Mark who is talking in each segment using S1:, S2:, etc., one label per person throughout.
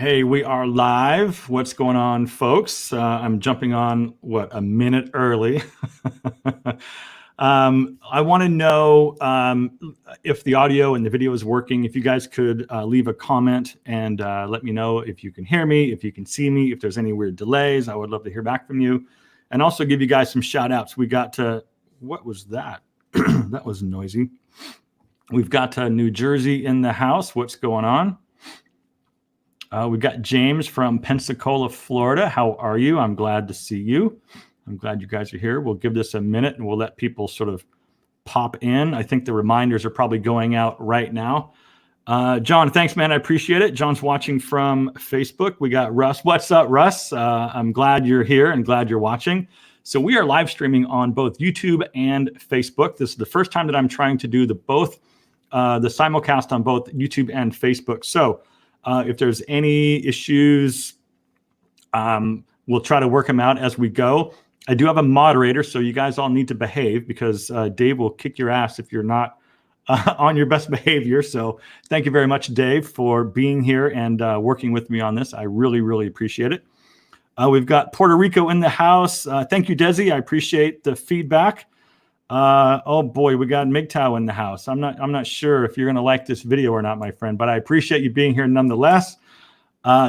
S1: Hey, we are live. What's going on, folks? I'm jumping on, a minute early. I want to know if the audio and the video is working. If you guys could leave a comment and let me know if you can hear me, if you can see me, if there's any weird delays. I would love to hear back from you. And also give you guys some shout outs. We got to, what was that? That was noisy. We've got New Jersey in the house. What's going on? We've got James from Pensacola, Florida. How are you? I'm glad to see you. I'm glad you guys are here. We'll give this a minute and we'll let people sort of pop in. I think the reminders are probably going out right now. John, thanks, man. I appreciate it. John's watching from Facebook. We got Russ. What's up, Russ? I'm glad you're here and glad you're watching. So we are live streaming on both YouTube and Facebook. This is the first time that I'm trying to do the simulcast on both YouTube and Facebook. So if there's any issues, we'll try to work them out as we go. I do have a moderator, so you guys all need to behave because Dave will kick your ass if you're not on your best behavior. So thank you very much, Dave, for being here and working with me on this. I really, really appreciate it. We've got Puerto Rico in the house. Thank you, Desi. I appreciate the feedback. Oh boy, we got MGTOW in the house. I'm not sure if you're going to like this video or not, my friend, but I appreciate you being here nonetheless.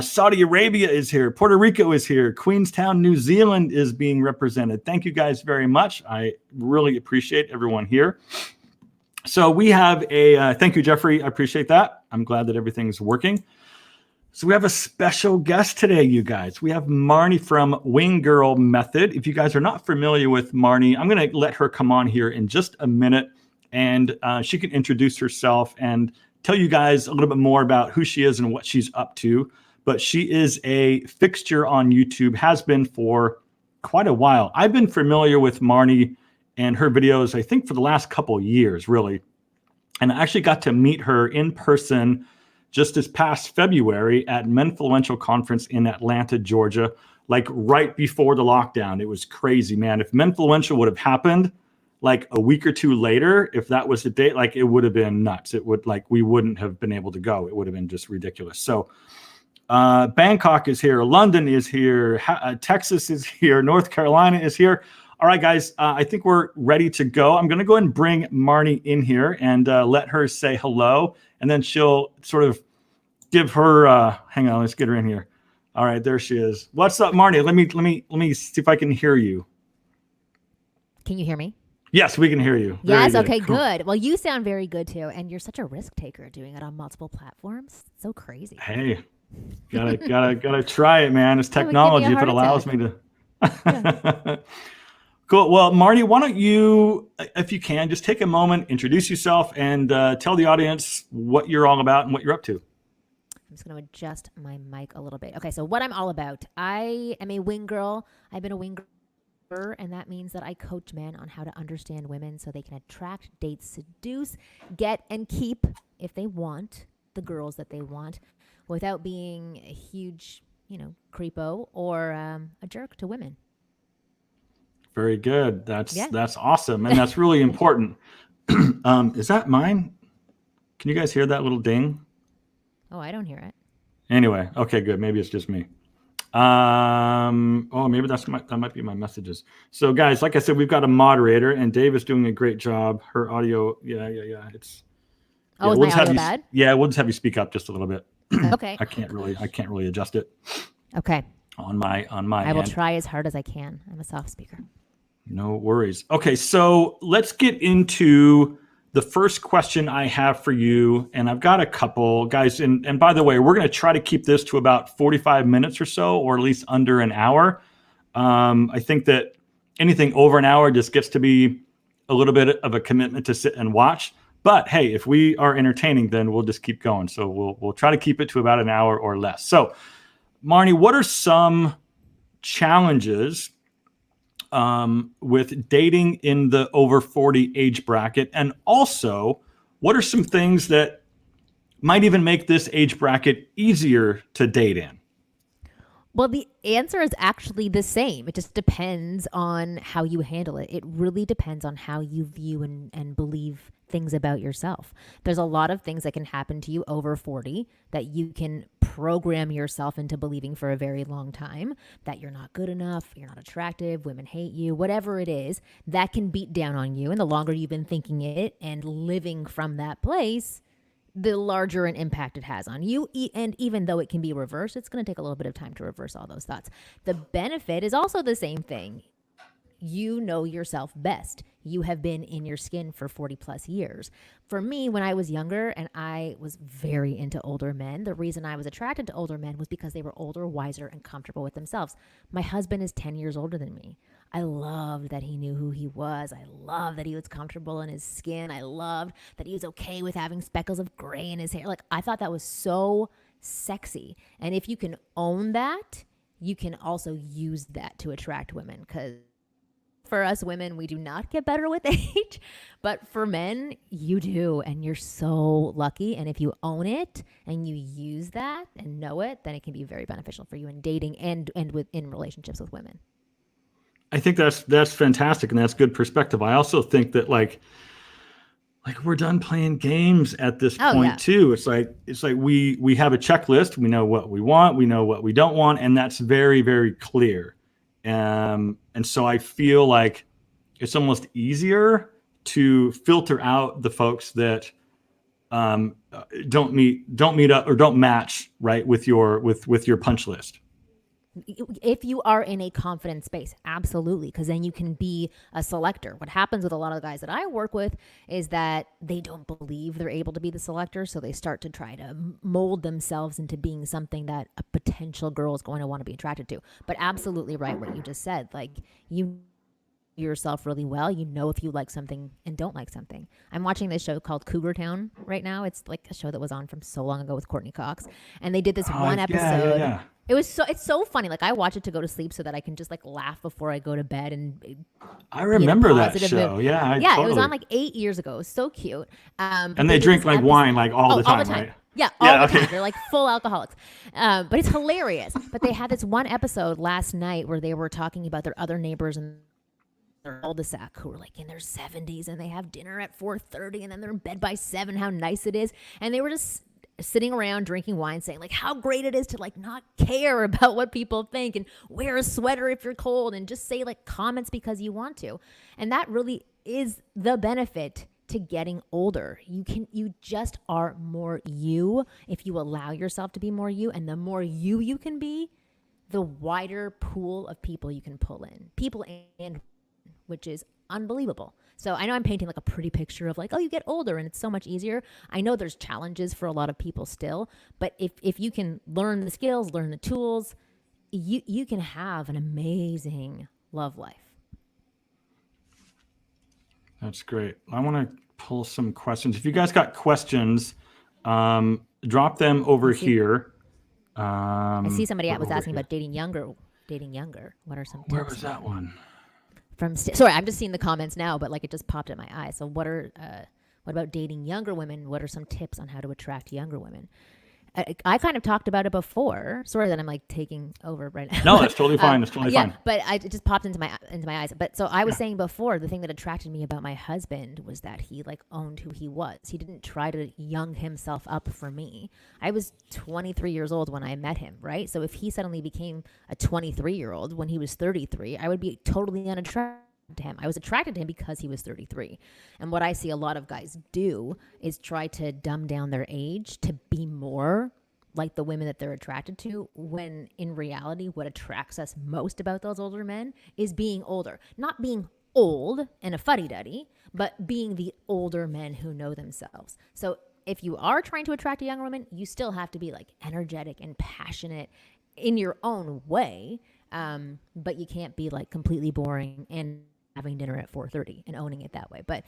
S1: Saudi Arabia is here. Puerto Rico is here. Queenstown, New Zealand is being represented. Thank you guys very much. I really appreciate everyone here. So we have thank you, Jeffrey. I appreciate that. I'm glad that everything's working. So we have a special guest today, you guys. We have Marni from Wing Girl Method. If you guys are not familiar with Marni, I'm going to let her come on here in just a minute, and she can introduce herself and tell you guys a little bit more about who she is and what she's up to. But she is a fixture on YouTube, has been for quite a while. I've been familiar with Marni and her videos, I think, for the last couple of years, really. And I actually got to meet her in person just this past February at Menfluential Conference in Atlanta, Georgia, like right before the lockdown. It was crazy, man. If Menfluential would have happened like a week or two later, if that was the date, like it would have been nuts. It would we wouldn't have been able to go. It would have been just ridiculous. So Bangkok is here. London is here. Texas is here. North Carolina is here. All right, guys, I think we're ready to go. I'm going to go ahead and bring Marni in here and let her say hello. And then she'll sort of give her, hang on, let's get her in here. All right, there she is. What's up, Marni? Let me see if I can hear you.
S2: Can you hear me?
S1: Yes, we can hear you.
S2: Yes, okay, cool. Good. Well, you sound very good too. And you're such a risk taker doing it on multiple platforms. It's so crazy.
S1: Hey, gotta try it, man. It's technology if it allows me to. Yeah. Cool. Well, Marni, why don't you, if you can, just take a moment, introduce yourself, and tell the audience what you're all about and what you're up to.
S2: I'm just going to adjust my mic a little bit. Okay, so what I'm all about. I am a wing girl. I've been a wing girl, and that means that I coach men on how to understand women so they can attract, date, seduce, get, and keep, if they want, the girls that they want without being a huge, creepo or a jerk to women.
S1: Very good. That's awesome. And that's really important. Is that mine? Can you guys hear that little ding?
S2: Oh, I don't hear it.
S1: Anyway, okay, good. Maybe it's just me. Maybe that might be my messages. So guys, like I said, we've got a moderator and Dave is doing a great job. Her audio, yeah. Is
S2: my audio bad?
S1: Yeah, we'll just have you speak up just a little bit.
S2: Okay.
S1: I can't really adjust it.
S2: Okay.
S1: On my
S2: I will try as hard as I can. I'm a soft speaker.
S1: No worries. Okay, so let's get into the first question I have for you. And I've got a couple, guys. And by the way, we're going to try to keep this to about 45 minutes or so, or at least under an hour. I think that anything over an hour just gets to be a little bit of a commitment to sit and watch. But hey, if we are entertaining, then we'll just keep going. So we'll try to keep it to about an hour or less. So Marni, what are some challenges with dating in the over 40 age bracket? And also, what are some things that might even make this age bracket easier to date in?
S2: Well, the answer is actually the same. It just depends on how you handle it. It really depends on how you view and believe things about yourself. There's a lot of things that can happen to you over 40 that you can program yourself into believing for a very long time, that you're not good enough, you're not attractive, women hate you, whatever it is, that can beat down on you. And the longer you've been thinking it and living from that place, the larger an impact it has on you. And even though it can be reversed, it's going to take a little bit of time to reverse all those thoughts. The benefit is also the same thing. You know yourself best. You have been in your skin for 40 plus years. For me, when I was younger and I was very into older men, the reason I was attracted to older men was because they were older, wiser, and comfortable with themselves. My husband is 10 years older than me. I loved that he knew who he was. I loved that he was comfortable in his skin. I loved that he was okay with having speckles of gray in his hair. Like, I thought that was so sexy. And if you can own that, you can also use that to attract women, because for us women, we do not get better with age, but for men, you do, and you're so lucky. And if you own it and you use that and know it, then it can be very beneficial for you in dating and in relationships with women.
S1: I think that's fantastic, and that's good perspective. I also think that like we're done playing games at this point too. It's like we have a checklist. We know what we want. We know what we don't want, and that's very, very clear. And so I feel like it's almost easier to filter out the folks that don't meet up or don't match right with your punch list.
S2: If you are in a confident space, absolutely, because then you can be a selector. What happens with a lot of the guys that I work with is that they don't believe they're able to be the selector, so they start to try to mold themselves into being something that a potential girl is going to want to be attracted to. But absolutely right what you just said. Like, you yourself really well. You know if you like something and don't like something. I'm watching this show called Cougar Town right now. It's like a show that was on from so long ago with Courtney Cox, and they did this one episode.
S1: Yeah.
S2: It's so funny. Like, I watch it to go to sleep so that I can just like laugh before I go to bed. And
S1: I remember that show. Yeah,
S2: totally. It was on like 8 years ago. It was so cute.
S1: And they drink like wine like all the time, right?
S2: Yeah, all the time. They're like full alcoholics. But it's hilarious. But they had this one episode last night where they were talking about their other neighbors and their cul-de-sac who are like in their 70s, and they have dinner at 4:30 and then they're in bed by 7. How nice it is. And they were just sitting around drinking wine saying like how great it is to like not care about what people think and wear a sweater if you're cold and just say like comments because you want to. And that really is the benefit to getting older. You just are more you if you allow yourself to be more you. And the more you can be, the wider pool of people you can pull in. People and which is unbelievable. So I know I'm painting like a pretty picture of like, oh, you get older and it's so much easier. I know there's challenges for a lot of people still, but if you can learn the skills, learn the tools, you can have an amazing love life.
S1: That's great. I want to pull some questions. If you guys got questions, drop them over here.
S2: I see somebody was asking about dating younger. What are some tips?
S1: Where was that one?
S2: Sorry, I'm just seeing the comments now, but like it just popped in my eye. So what about dating younger women? What are some tips on how to attract younger women? I kind of talked about it before. Sorry that I'm like taking over right now.
S1: No, that's totally fine. That's totally fine.
S2: But it just popped into my eyes. But so I was saying before, the thing that attracted me about my husband was that he like owned who he was. He didn't try to young himself up for me. I was 23 years old when I met him, right? So if he suddenly became a 23-year-old when he was 33, I would be totally unattracted to him. I was attracted to him because he was 33. And what I see a lot of guys do is try to dumb down their age to be more like the women that they're attracted to, when in reality what attracts us most about those older men is being older. Not being old and a fuddy-duddy, but being the older men who know themselves. So if you are trying to attract a young woman, you still have to be like energetic and passionate in your own way, but you can't be like completely boring and having dinner at 4:30 and owning it that way. But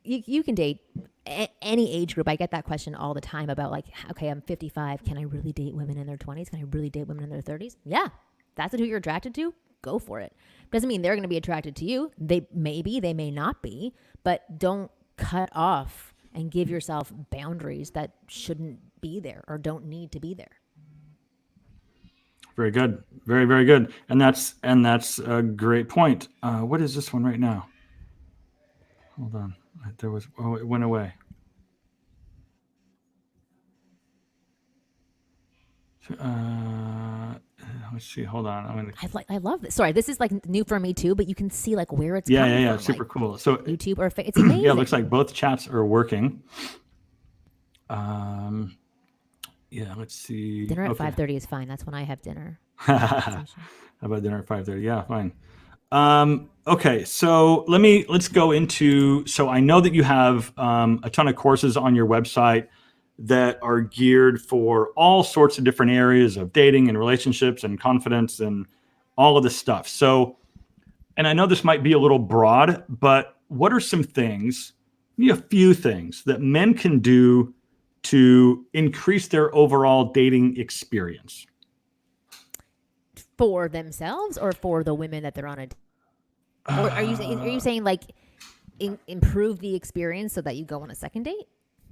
S2: you can date any age group. I get that question all the time about like, okay, I'm 55. Can I really date women in their 20s? Can I really date women in their 30s? Yeah. That's who you're attracted to. Go for it. Doesn't mean they're going to be attracted to you. They may not be, but don't cut off and give yourself boundaries that shouldn't be there or don't need to be there.
S1: Very good. Very, very good. And that's a great point. What is this one right now? Hold on. There was, oh, it went away. Let's see. Hold on.
S2: I love this. Sorry, this is like new for me too, but you can see like where it's
S1: Yeah,
S2: coming
S1: yeah,
S2: from,
S1: super
S2: like
S1: cool. So
S2: YouTube or it's amazing.
S1: yeah, it looks like both chats are working. Yeah, let's see.
S2: Dinner at
S1: Okay.
S2: 5:30 is fine. That's when I have dinner.
S1: How about dinner at 5:30? Yeah, fine. Okay, so let's go into. So I know that you have a ton of courses on your website that are geared for all sorts of different areas of dating and relationships and confidence and all of this stuff. So, and I know this might be a little broad, but what are some things, maybe a few things that men can do to increase their overall dating experience?
S2: For themselves or for the women that they're on a or are you saying like improve the experience so that you go on a second date?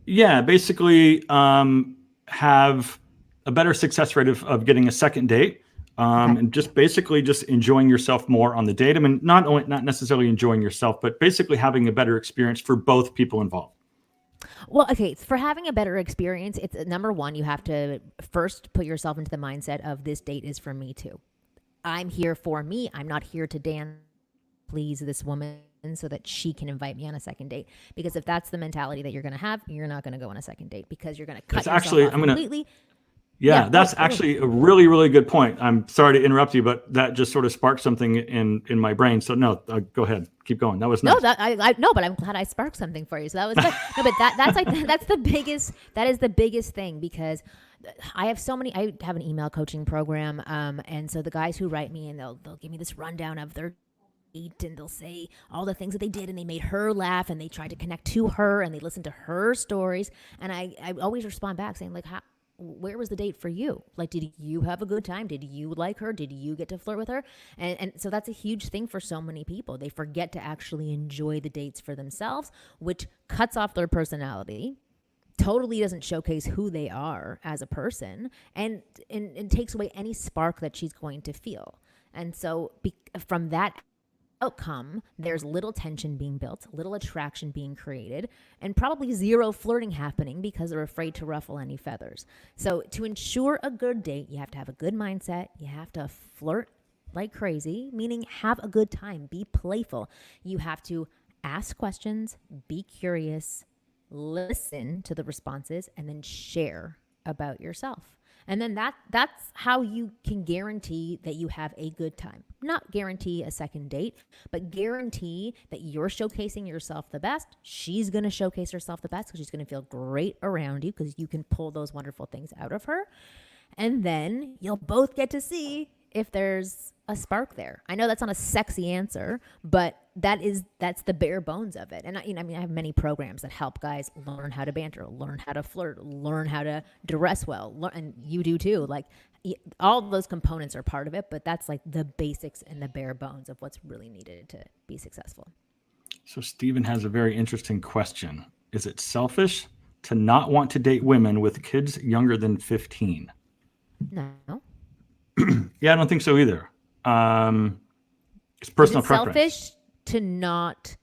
S1: Yeah, basically have a better success rate of getting a second date,
S2: Okay.
S1: and just basically just enjoying yourself more on the date. I mean, not necessarily enjoying yourself, but basically having a better experience for both people involved.
S2: Well, okay, for having a better experience, it's number one, you have to first put yourself into the mindset of this date is for me too. I'm here for me. I'm not here to dance, please this woman so that she can invite me on a second date. Because if that's the mentality that you're going to have, you're not going to go on a second date because you're going to cut
S1: That's
S2: yourself
S1: actually,
S2: off
S1: I'm gonna,
S2: completely.
S1: yeah,
S2: Yeah,
S1: that's
S2: go ahead.
S1: actually a really, really good point. I'm sorry to interrupt you, but that just sort of sparked something in my brain. So no, go ahead, keep going. That was nice.
S2: No, that I no, but I'm glad I sparked something for you. So that was good. No, but that's like that's the biggest. That is the biggest thing because I have so many. I have an email coaching program, and so the guys who write me and they'll give me this rundown of their date and they'll say all the things that they did and they made her laugh and they tried to connect to her and they listened to her stories and I always respond back saying like, where was the date for you? Like, did you have a good time? Did you like her? Did you get to flirt with her? And so that's a huge thing for so many people. They forget to actually enjoy the dates for themselves, which cuts off their personality, totally doesn't showcase who they are as a person, and takes away any spark that she's going to feel. And so from that outcome, there's little tension being built, little attraction being created, and probably zero flirting happening because they're afraid to ruffle any feathers. So to ensure a good date, you have to have a good mindset. You have to flirt like crazy, meaning have a good time, be playful. You have to ask questions, be curious, listen to the responses, and then share about yourself. And then that's how you can guarantee that you have a good time. Not guarantee a second date, but guarantee that you're showcasing yourself the best. She's going to showcase herself the best because she's going to feel great around you because you can pull those wonderful things out of her. And then you'll both get to see if there's a spark there. I know that's not a sexy answer, but that's the bare bones of it. And I have many programs that help guys learn how to banter, learn how to flirt, learn how to dress well, and you do too. Like all of those components are part of it, but that's like the basics and the bare bones of what's really needed to be successful.
S1: So Stephen has a very interesting question. Is it selfish to not want to date women with kids younger than 15?
S2: No.
S1: Yeah, I don't think so either. It's personal
S2: Is it
S1: preference.
S2: selfish to not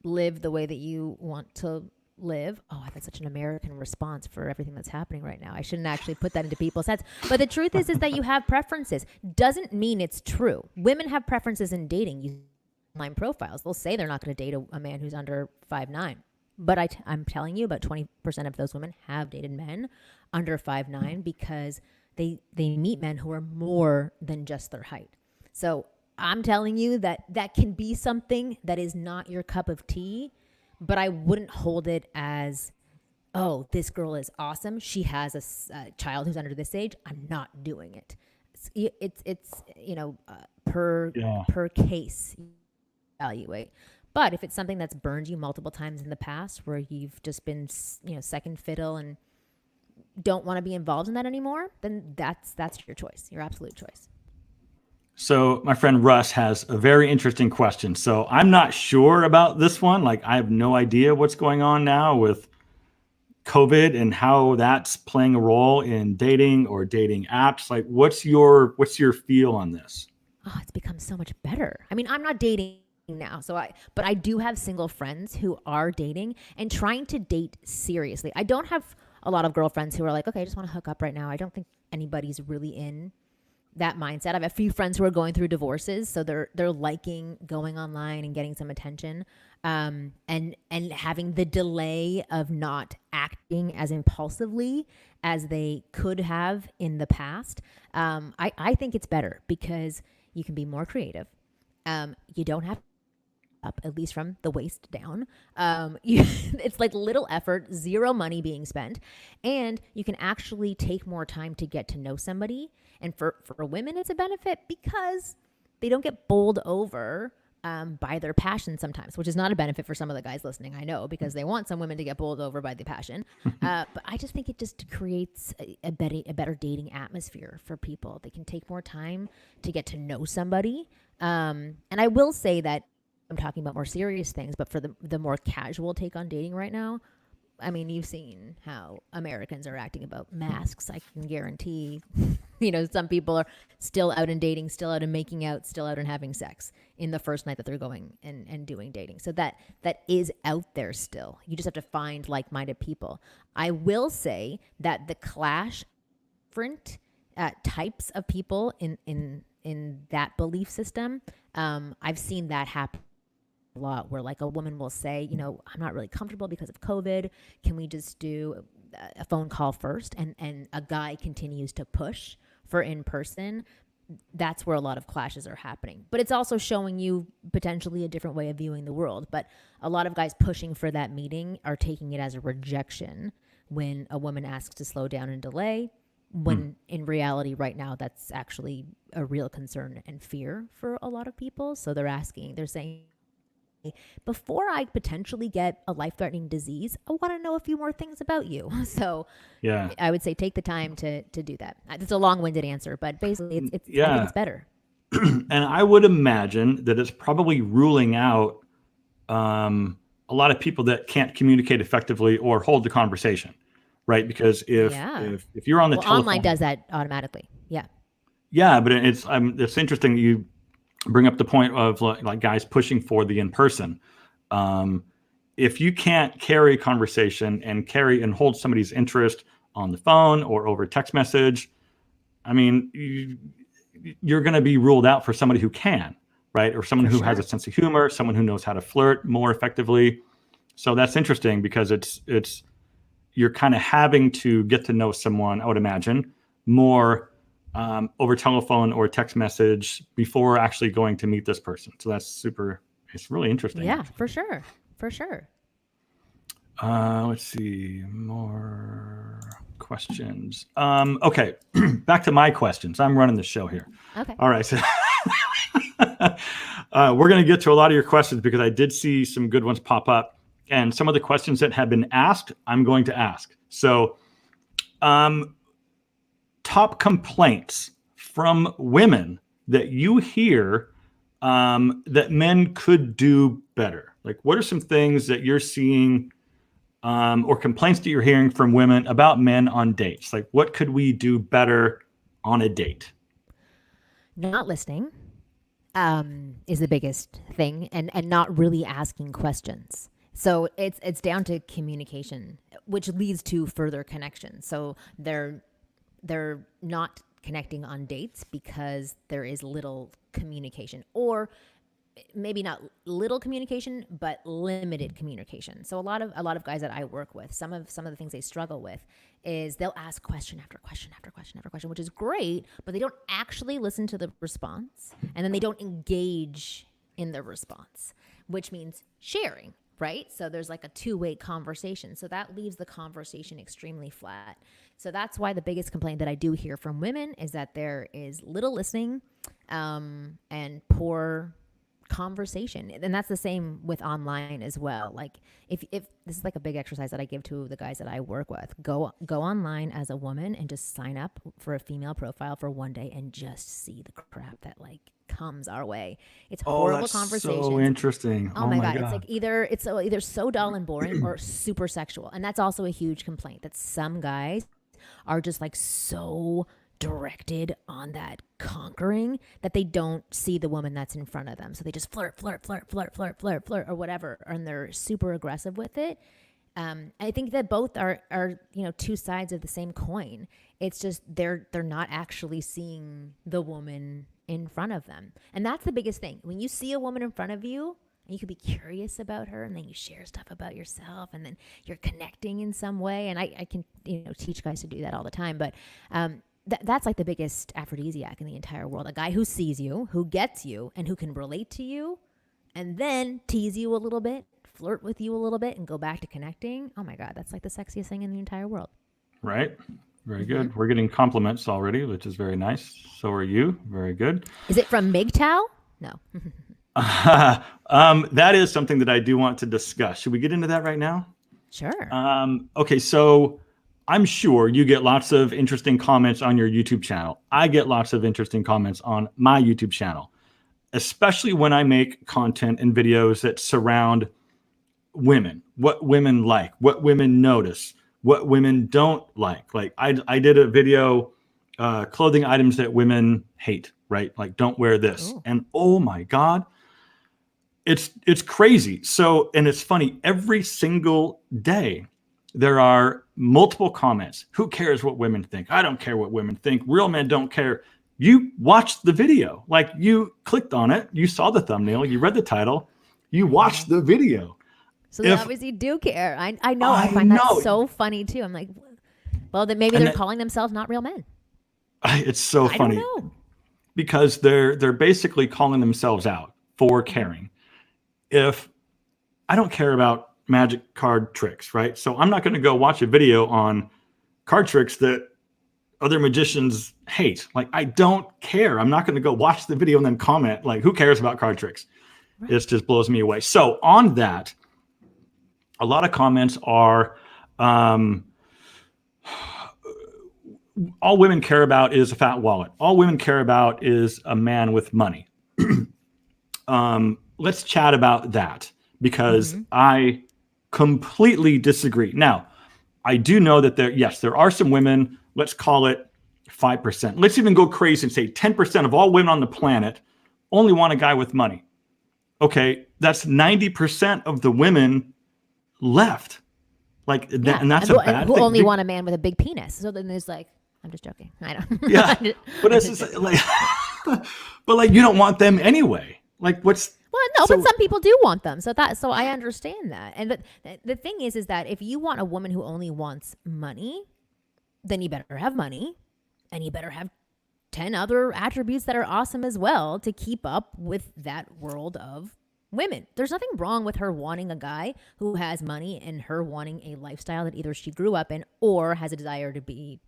S2: live the way that you want to live? Oh, that's such an American response for everything that's happening right now. I shouldn't actually put that into people's heads. But the truth is that you have preferences. Doesn't mean it's true. Women have preferences in dating. You online profiles. They'll say they're not going to date a man who's under 5'9". But I'm telling you, about 20% of those women have dated men under 5'9" because they meet men who are more than just their height. So I'm telling you that can be something that is not your cup of tea, but I wouldn't hold it as, oh, this girl is awesome. She has a child who's under this age. I'm not doing it. It's per case evaluate. But if it's something that's burned you multiple times in the past where you've just been, second fiddle and don't want to be involved in that anymore, then that's your choice, your absolute choice.
S1: So my friend Russ has a very interesting question. So I'm not sure about this one. Like I have no idea what's going on now with COVID and how that's playing a role in dating or dating apps. Like what's your feel on this?
S2: Oh, it's become so much better. I mean, I'm not dating now. But I do have single friends who are dating and trying to date seriously. I don't have a lot of girlfriends who are like, okay, I just want to hook up right now. I don't think anybody's really in that mindset. I have a few friends who are going through divorces, so they're liking going online and getting some attention, and having the delay of not acting as impulsively as they could have in the past. I think it's better because you can be more creative. You don't have up, at least from the waist down. It's like little effort, zero money being spent, and you can actually take more time to get to know somebody. And for women, it's a benefit because they don't get bowled over by their passion sometimes, which is not a benefit for some of the guys listening, I know, because they want some women to get bowled over by the passion. But I just think it just creates a better dating atmosphere for people. They can take more time to get to know somebody. And I will say that I'm talking about more serious things, but for the more casual take on dating right now, I mean, you've seen how Americans are acting about masks. I can guarantee, some people are still out and dating, still out and making out, still out and having sex in the first night that they're going and doing dating. So that is out there still. You just have to find like-minded people. I will say that the clash, different types of people in that belief system, I've seen that happen a lot, where like a woman will say, I'm not really comfortable because of COVID. Can we just do a phone call first? And a guy continues to push for in person. That's where a lot of clashes are happening. But it's also showing you potentially a different way of viewing the world. But a lot of guys pushing for that meeting are taking it as a rejection when a woman asks to slow down and delay, when in reality right now that's actually a real concern and fear for a lot of people. So they're saying, before I potentially get a life-threatening disease, I want to know a few more things about you. So
S1: Yeah.
S2: I would say take the time to do that. It's a long-winded answer, but basically I think it's better.
S1: And I would imagine that it's probably ruling out a lot of people that can't communicate effectively or hold the conversation, right? Because if you're on the telephone,
S2: online does that automatically. Yeah.
S1: Yeah, but it's interesting you bring up the point of like guys pushing for the in-person. If you can't carry conversation and hold somebody's interest on the phone or over text message, I mean, you're going to be ruled out for somebody who can, right? Or someone who has a sense of humor, someone who knows how to flirt more effectively. So that's interesting because you're kind of having to get to know someone, I would imagine, more over telephone or text message before actually going to meet this person. So it's really interesting.
S2: Yeah, for sure.
S1: Let's see, more questions. Okay, back to my questions. I'm running the show here.
S2: Okay.
S1: All right. So we're going to get to a lot of your questions because I did see some good ones pop up. And some of the questions that have been asked, I'm going to ask. So top complaints from women that you hear that men could do better? Like, what are some things that you're seeing or complaints that you're hearing from women about men on dates? Like, what could we do better on a date?
S2: Not listening is the biggest thing, and not really asking questions. So it's down to communication, which leads to further connection. So they're not connecting on dates because there is little communication, or maybe not little communication, but limited communication. So a lot of guys that I work with, some of the things they struggle with is they'll ask question after question after question after question, which is great, but they don't actually listen to the response, and then they don't engage in the response, which means sharing. Right? So there's like a two-way conversation. So that leaves the conversation extremely flat. So that's why the biggest complaint that I do hear from women is that there is little listening and poor conversation. And that's the same with online as well. Like if this is like a big exercise that I give to the guys that I work with, go online as a woman and just sign up for a female profile for one day and just see the crap that like comes our way. It's horrible conversation.
S1: So interesting.
S2: Oh my God. It's like either so dull and boring or super sexual. And that's also a huge complaint that some guys are just like so directed on that conquering that they don't see the woman that's in front of them. So they just flirt, or whatever, and they're super aggressive with it. I think that both are two sides of the same coin. It's just they're not actually seeing the woman in front of them, and that's the biggest thing. When you see a woman in front of you, and you could be curious about her, and then you share stuff about yourself, and then you're connecting in some way. And I can teach guys to do that all the time, but that's like the biggest aphrodisiac in the entire world. A guy who sees you, who gets you, and who can relate to you, and then tease you a little bit, flirt with you a little bit, and go back to connecting. Oh my God, that's like the sexiest thing in the entire world.
S1: Right. Very good. We're getting compliments already, which is very nice. So are you. Very good.
S2: Is it from MGTOW? No.
S1: That is something that I do want to discuss. Should we get into that right now?
S2: Sure.
S1: Okay, so I'm sure you get lots of interesting comments on your YouTube channel. I get lots of interesting comments on my YouTube channel, especially when I make content and videos that surround women, what women like, what women notice, what women don't like. Like I did a video, clothing items that women hate, right? Like don't wear this.
S2: Ooh.
S1: And oh my God, it's crazy. So, and it's funny, every single day there are multiple comments. Who cares what women think? I don't care what women think. Real men don't care. You watched the video, like you clicked on it, you saw the thumbnail, you read the title, you watched the video.
S2: So they obviously do care. I know. I find that so funny too. I'm like, well, then maybe they're calling themselves not real men.
S1: It's so funny.
S2: I don't know.
S1: Because they're basically calling themselves out for caring. If I don't care about magic card tricks, right? So I'm not going to go watch a video on card tricks that other magicians hate. Like I don't care. I'm not going to go watch the video and then comment. Like who cares about card tricks? Right. It just blows me away. So on that, a lot of comments are all women care about is a fat wallet. All women care about is a man with money. Let's chat about that because I completely disagree. Now, I do know that there are some women, let's call it 5%. Let's even go crazy and say 10% of all women on the planet only want a guy with money. Okay, that's 90% of the women left. Like,
S2: yeah.
S1: And that's a bad
S2: who
S1: thing.
S2: only want a man with a big penis. So then there's like, I'm just joking. I don't.
S1: Yeah, but it's just like, but like you don't want them anyway. Like what's
S2: but some people do want them. So I understand that. And the thing is that if you want a woman who only wants money, then you better have money, and you better have 10 other attributes that are awesome as well to keep up with that world of women. There's nothing wrong with her wanting a guy who has money and her wanting a lifestyle that either she grew up in or has a desire to be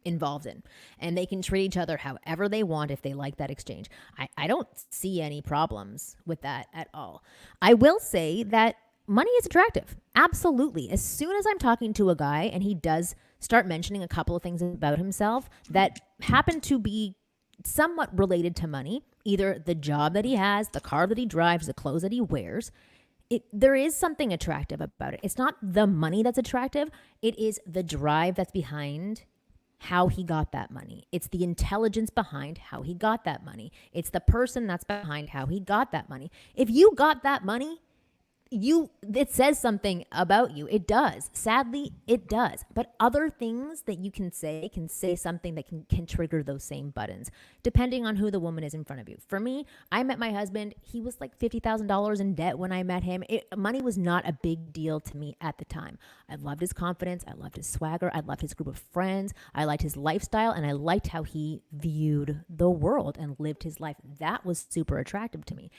S2: involved in, and they can treat each other however they want if they like that exchange. I don't see any problems with that at all. I will say that money is attractive. Absolutely. As soon as I'm talking to a guy and he does start mentioning a couple of things about himself that happen to be somewhat related to money, either the job that he has, the car that he drives, the clothes that he wears, there is something attractive about it. It's not the money that's attractive. It is the drive that's behind how he got that money. It's the intelligence behind how he got that money. It's the person that's behind how he got that money. If you got that money, it says something about you. It does. Sadly, it does. But other things that you can say something that can trigger those same buttons, depending on who the woman is in front of you. For me, I met my husband. He was like $50,000 in debt when I met him. Money was not a big deal to me at the time. I loved his confidence. I loved his swagger. I loved his group of friends. I liked his lifestyle, and I liked how he viewed the world and lived his life. That was super attractive to me.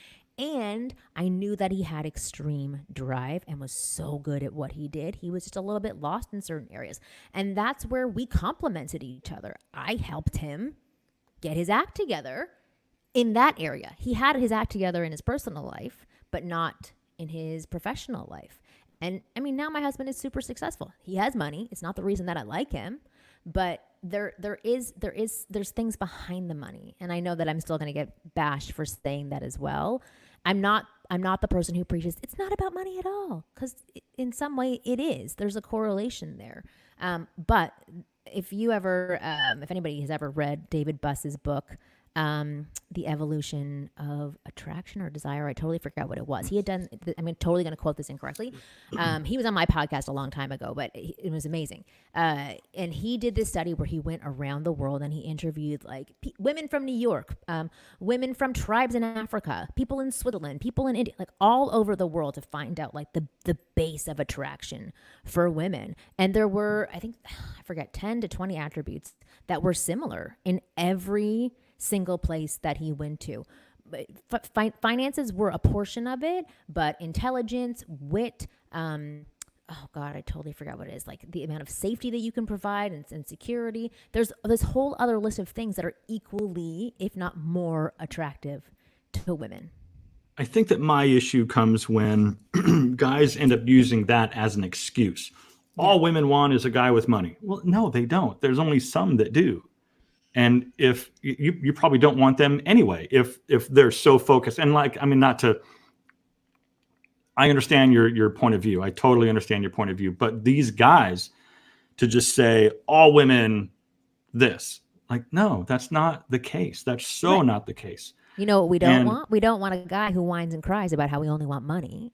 S2: And I knew that he had extreme drive and was so good at what he did. He was just a little bit lost in certain areas. And that's where we complemented each other. I helped him get his act together in that area. He had his act together in his personal life, but not in his professional life. And I mean, now my husband is super successful. He has money. It's not the reason that I like him, but there's things behind the money. And I know that I'm still going to get bashed for saying that as well. I'm not the person who preaches it's not about money at all, because in some way it is. There's a correlation there. But if you ever, if anybody has ever read David Buss's book, The Evolution of Attraction or Desire, I totally forgot what it was. He had done, I'm totally going to quote this incorrectly. He was on my podcast a long time ago, but it was amazing. And he did this study where he went around the world and he interviewed like women from New York, women from tribes in Africa, people in Switzerland, people in India, like all over the world to find out like the base of attraction for women. And there were, I forget, 10 to 20 attributes that were similar in every single place that he went to. Finances were a portion of it, but intelligence, wit, oh God, I totally forgot what it is. Like the amount of safety that you can provide and security. There's this whole other list of things that are equally, if not more, attractive to women.
S1: I think that my issue comes when guys end up using that as an excuse. All women want is a guy with money. Well, no, they don't. There's only some that do. And if you probably don't want them anyway, if they're so focused and like, I mean, I understand your point of view. I totally understand your point of view, but these guys to just say all women this, like, no, that's not the case. That's so not the case.
S2: You know what we don't want? We don't want a guy who whines and cries about how we only want money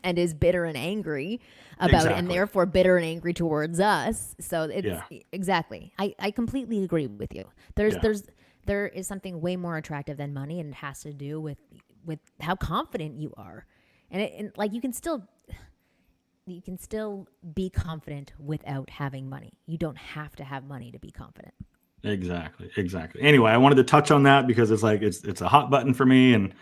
S2: and is bitter and angry about it and therefore bitter and angry towards us. So it's exactly. I completely agree with you. There is something way more attractive than money, and it has to do with how confident you are. And like you can still be confident without having money. You don't have to have money to be confident.
S1: Exactly. Anyway, I wanted to touch on that because it's like it's a hot button for me, and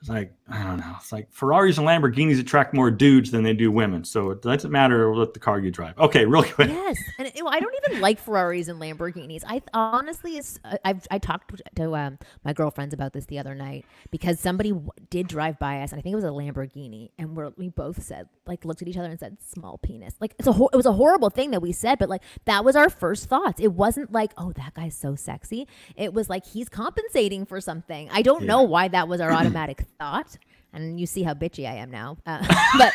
S1: it's like I don't know. It's like Ferraris and Lamborghinis attract more dudes than they do women, so it doesn't matter what the car you drive. Okay, real quick.
S2: Yes, and I don't even like Ferraris and Lamborghinis. I honestly, I talked to my girlfriends about this the other night because somebody did drive by us, and I think it was a Lamborghini, and we both said, like, looked at each other and said, "Small penis." Like it was a horrible thing that we said, but like that was our first thoughts. It wasn't like, oh, that guy's so sexy. It was like he's compensating for something. I don't know why that was our automatic thought. And you see how bitchy I am now, but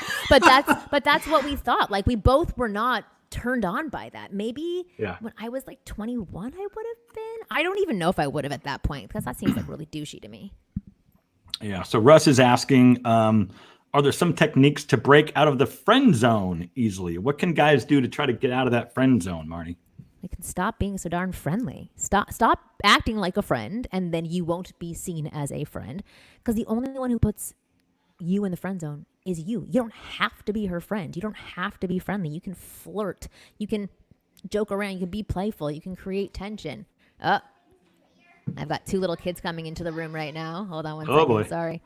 S2: that's what we thought. Like we both were not turned on by that. Maybe when I was like 21, I would have been. I don't even know if I would have at that point because that seems like really douchey to me.
S1: Yeah. So Russ is asking, are there some techniques to break out of the friend zone easily? What can guys do to try to get out of that friend zone, Marni?
S2: They can stop being so darn friendly. Stop acting like a friend, and then you won't be seen as a friend. Because the only one who puts you in the friend zone is you. You don't have to be her friend. You don't have to be friendly. You can flirt. You can joke around. You can be playful. You can create tension. I've got two little kids coming into the room right now. Hold on one second.
S1: Boy.
S2: Sorry.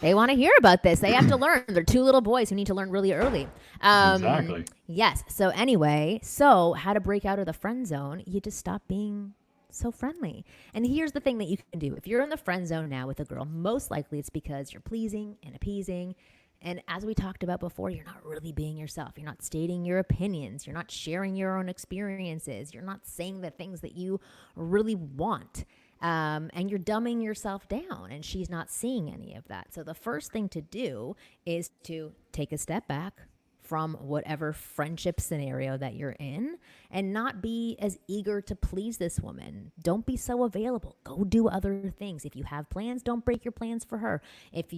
S2: They want to hear about this. They have to learn. They're two little boys who need to learn really early.
S1: Exactly.
S2: Yes. So anyway, how to break out of the friend zone? You just stop being so friendly. And here's the thing that you can do. If you're in the friend zone now with a girl, most likely it's because you're pleasing and appeasing. And as we talked about before, you're not really being yourself. You're not stating your opinions. You're not sharing your own experiences. You're not saying the things that you really want. And you're dumbing yourself down, and she's not seeing any of that. So the first thing to do is to take a step back from whatever friendship scenario that you're in and not be as eager to please this woman. Don't be so available. Go do other things. If you have plans, don't break your plans for her. If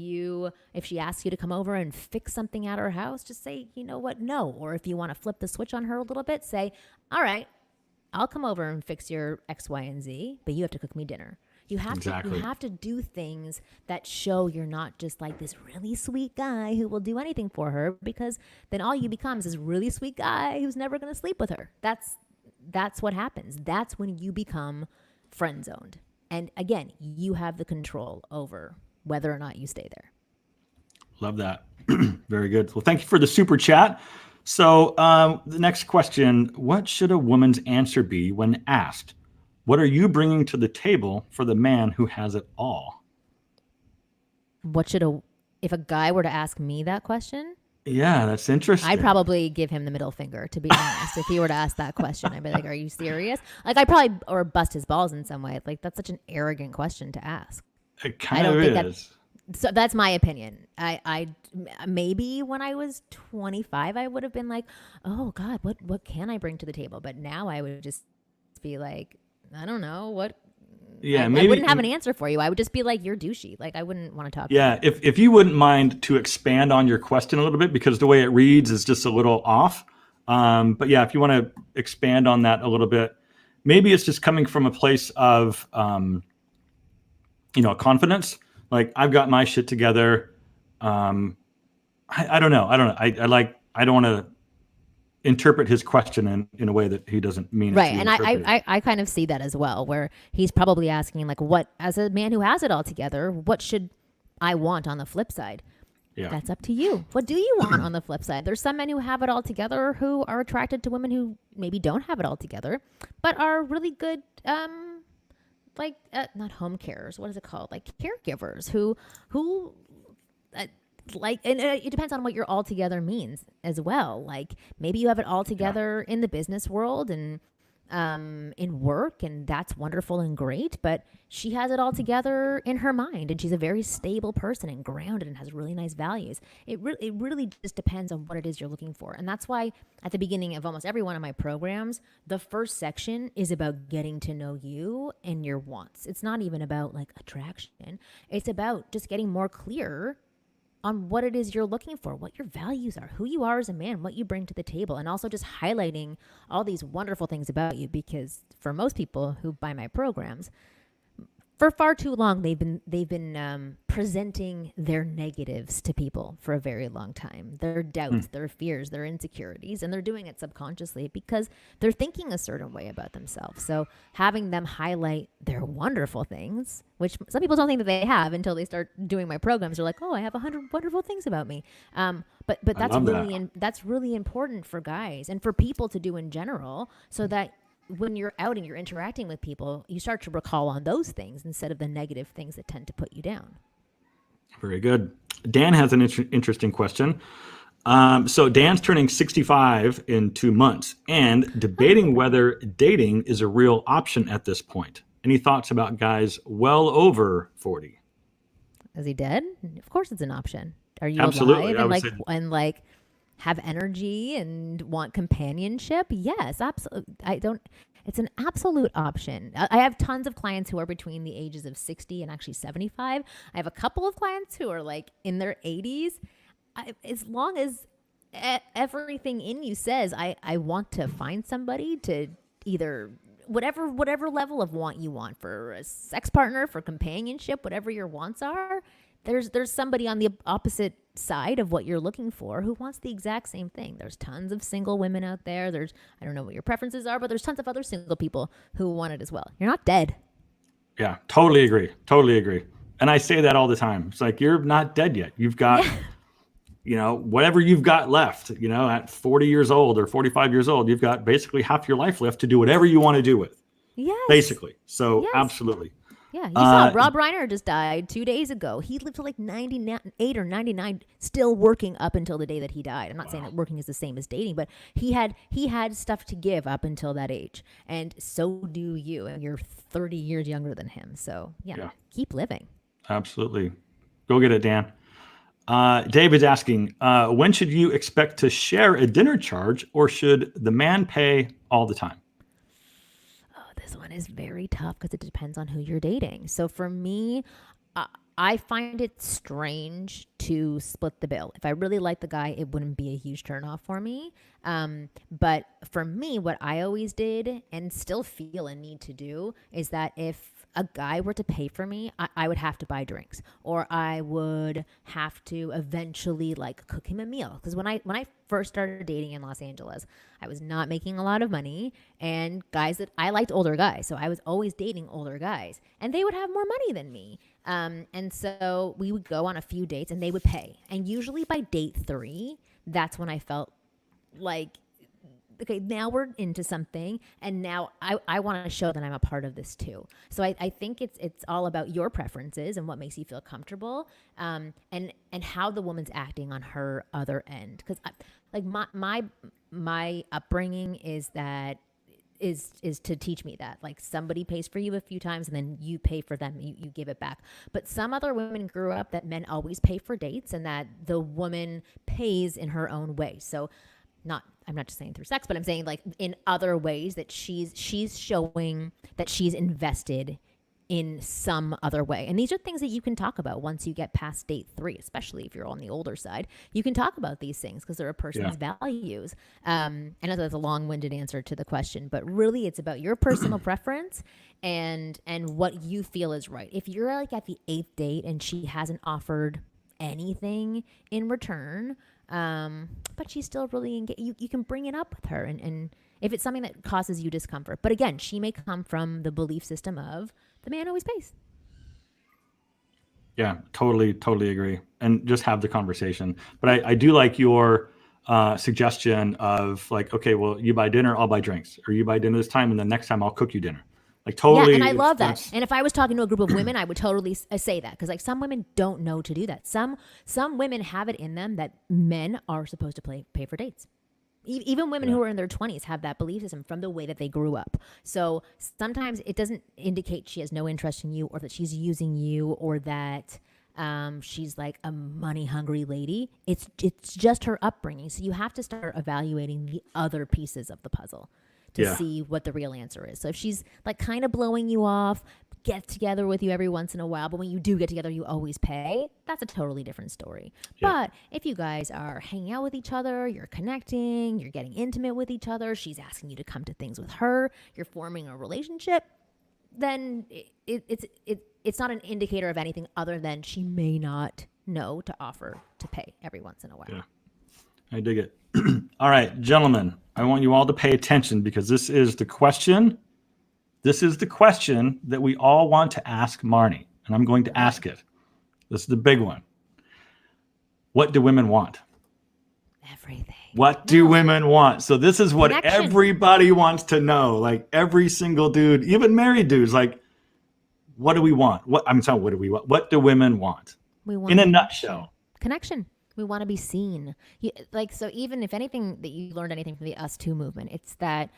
S2: she asks you to come over and fix something at her house, just say, you know what, no. Or if you want to flip the switch on her a little bit, say, all right, I'll come over and fix your X, Y, and Z, but you have to cook me dinner. You have to do things that show you're not just like this really sweet guy who will do anything for her, because then all you become is this really sweet guy who's never going to sleep with her. That's what happens. That's when you become friend zoned. And again, you have the control over whether or not you stay there.
S1: Love that. Very good. Well, thank you for the super chat. So the next question, what should a woman's answer be when asked, what are you bringing to the table for the man who has it all?
S2: If a guy were to ask me that question?
S1: Yeah, that's interesting.
S2: I'd probably give him the middle finger, to be honest. If he were to ask that question, I'd be like, are you serious? Like I'd probably, or bust his balls in some way. Like that's such an arrogant question to ask.
S1: It kind of is.
S2: So that's my opinion. Maybe when I was 25, I would have been like, oh God, what can I bring to the table? But now I would just be like, I don't know what.
S1: Yeah,
S2: I wouldn't have an
S1: maybe.
S2: answer for you. I would just be like, you're douchey. Like I wouldn't want to talk to
S1: Yeah,
S2: you.
S1: if you wouldn't mind to expand on your question a little bit, because the way it reads is just a little off. But yeah, if you want to expand on that a little bit, maybe it's just coming from a place of confidence. Like I've got my shit together. Um, I don't know. I don't know. I don't want to interpret his question in a way that he doesn't mean it to
S2: Right.
S1: be
S2: And I, I,
S1: interpreted.
S2: I I kind of see that as well, where he's probably asking, like, what, as a man who has it all together, what should I want on the flip side?
S1: Yeah.
S2: That's up to you. What do you want on the flip side? There's some men who have it all together who are attracted to women who maybe don't have it all together, but are really good, not home carers. What is it called? Like caregivers who uh, and it depends on what your all together means as well. Like maybe you have it all
S1: Yeah.
S2: together in the business world and in work, and that's wonderful and great. But she has it all together in her mind, and she's a very stable person and grounded and has really nice values. It really just depends on what it is you're looking for, and that's why at the beginning of almost every one of my programs, the first section is about getting to know you and your wants. It's not even about like attraction. It's about just getting more clear on what it is you're looking for, what your values are, who you are as a man, what you bring to the table, and also just highlighting all these wonderful things about you. Because for most people who buy my programs, for far too long they've been presenting their negatives to people for a very long time, their doubts, their fears, their insecurities, and they're doing it subconsciously because they're thinking a certain way about themselves. So having them highlight their wonderful things, which some people don't think that they have until they start doing my programs, they're like, oh, I have 100 wonderful things about me. But
S1: I
S2: that's
S1: love that.
S2: that's really important for guys and for people to do in general, so that when you're out and you're interacting with people, you start to recall on those things instead of the negative things that tend to put you down.
S1: Very good. Dan has an interesting question. So Dan's turning 65 in 2 months and
S2: Oh,
S1: debating whether dating is a real option at this point. Any thoughts about guys well over 40?
S2: is he dead? Of course, it's an option. Are you
S1: Absolutely.
S2: alive
S1: I
S2: and
S1: would
S2: like
S1: say
S2: have energy and want companionship? Yes, absolutely. I don't. It's an absolute option. I have tons of clients who are between the ages of 60 and actually 75. I have a couple of clients who are like in their 80s. As long as everything in you says, I want to find somebody to either whatever level of want you want, for a sex partner, for companionship, whatever your wants are, there's somebody on the opposite side of what you're looking for who wants the exact same thing. There's tons of single women out there. I don't know what your preferences are, but there's tons of other single people who want it as well. You're not dead.
S1: yeah, totally agree. Totally agree. And I say that all the time. It's like you're not dead yet. You've got,
S2: Yeah.
S1: whatever you've got left, at 40 years old or 45 years old, you've got basically half your life left to do whatever you want to do with,
S2: Yes.
S1: basically. So
S2: Yes.
S1: absolutely.
S2: Yeah, you saw
S1: Uh,
S2: Rob Reiner just died 2 days ago. He lived to like 98 or 99, still working up until the day that he died. I'm not saying
S1: wow.
S2: that working is the same as dating, but he had stuff to give up until that age, and so do you. And you're 30 years younger than him, so yeah,
S1: Yeah,
S2: keep living.
S1: absolutely. Go get it, Dan. David's asking, when should you expect to share a dinner charge, or should the man pay all the time?
S2: Oh, this one is very tough because it depends on who you're dating. So for me, uh, I find it strange to split the bill. If I really like the guy, it wouldn't be a huge turnoff for me. But for me, what I always did and still feel a need to do is that if a guy were to pay for me, I would have to buy drinks, or I would have to eventually like cook him a meal. Because when I first started dating in Los Angeles, I was not making a lot of money, and guys that I liked older guys, so I was always dating older guys, and they would have more money than me. And so we would go on a few dates, and they would pay. And usually by date 3, that's when I felt like, okay, now we're into something, and now I want to show that I'm a part of this too. So I think it's all about your preferences and what makes you feel comfortable, and how the woman's acting on her other end. Because like my upbringing is that is to teach me that, like, somebody pays for you a few times and then you pay for them, you give it back. But some other women grew up that men always pay for dates and that the woman pays in her own way. So I'm not just saying through sex, but I'm saying like in other ways that she's showing that she's invested in some other way. And these are things that you can talk about once you get past date 3, especially if you're on the older side. You can talk about these things because they're a person's values. I know that's a long-winded answer to the question, but really it's about your personal preference and what you feel is right. If you're like at the 8th date and she hasn't offered anything in return, but she's still really engaged, you can bring it up with her. And if it's something that causes you discomfort, but again, she may come from the belief system of the man always pays.
S1: Yeah, totally agree. And just have the conversation. But I do like your suggestion of like, okay, well, you buy dinner, I'll buy drinks, or you buy dinner this time, and then next time I'll cook you dinner. Like totally.
S2: Yeah, and I love that. And if I was talking to a group of women, I would totally say that, because like some women don't know to do that. Some women have it in them that men are supposed to pay for dates. Even women who are in their 20s have that belief system from the way that they grew up. So sometimes it doesn't indicate she has no interest in you or that she's using you or that she's like a money hungry lady. It's just her upbringing. So you have to start evaluating the other pieces of the puzzle to see what the real answer is. So if she's like kind of blowing you off, get together with you every once in a while, but when you do get together, you always pay, that's a totally different story. Yeah. But if you guys are hanging out with each other, you're connecting, you're getting intimate with each other, she's asking you to come to things with her, you're forming a relationship, then it's not an indicator of anything other than she may not know to offer to pay every once in a while.
S1: Yeah, I dig it. All right, gentlemen, I want you all to pay attention because this is the question. This is the question that we all want to ask Marni, and I'm going to ask it. This is the big one. What do women want?
S2: Everything.
S1: What do women want? So this is what
S2: Connection.
S1: Everybody wants to know. Like every single dude, even married dudes, like, what do we want? What do we want? What do women want?
S2: We want
S1: in a nutshell.
S2: Connection. We want to be seen. So even if anything that you learned anything from the Us Too movement, it's that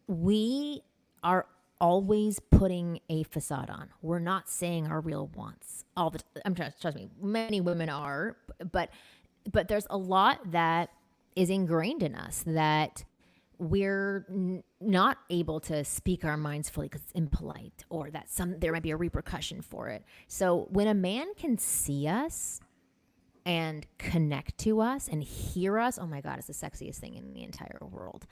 S2: we are always putting a facade on. We're not saying our real wants all the time. Trust me, many women are, but there's a lot that is ingrained in us that we're not able to speak our minds fully because it's impolite, or that there might be a repercussion for it. So when a man can see us and connect to us and hear us, oh my God, it's the sexiest thing in the entire world.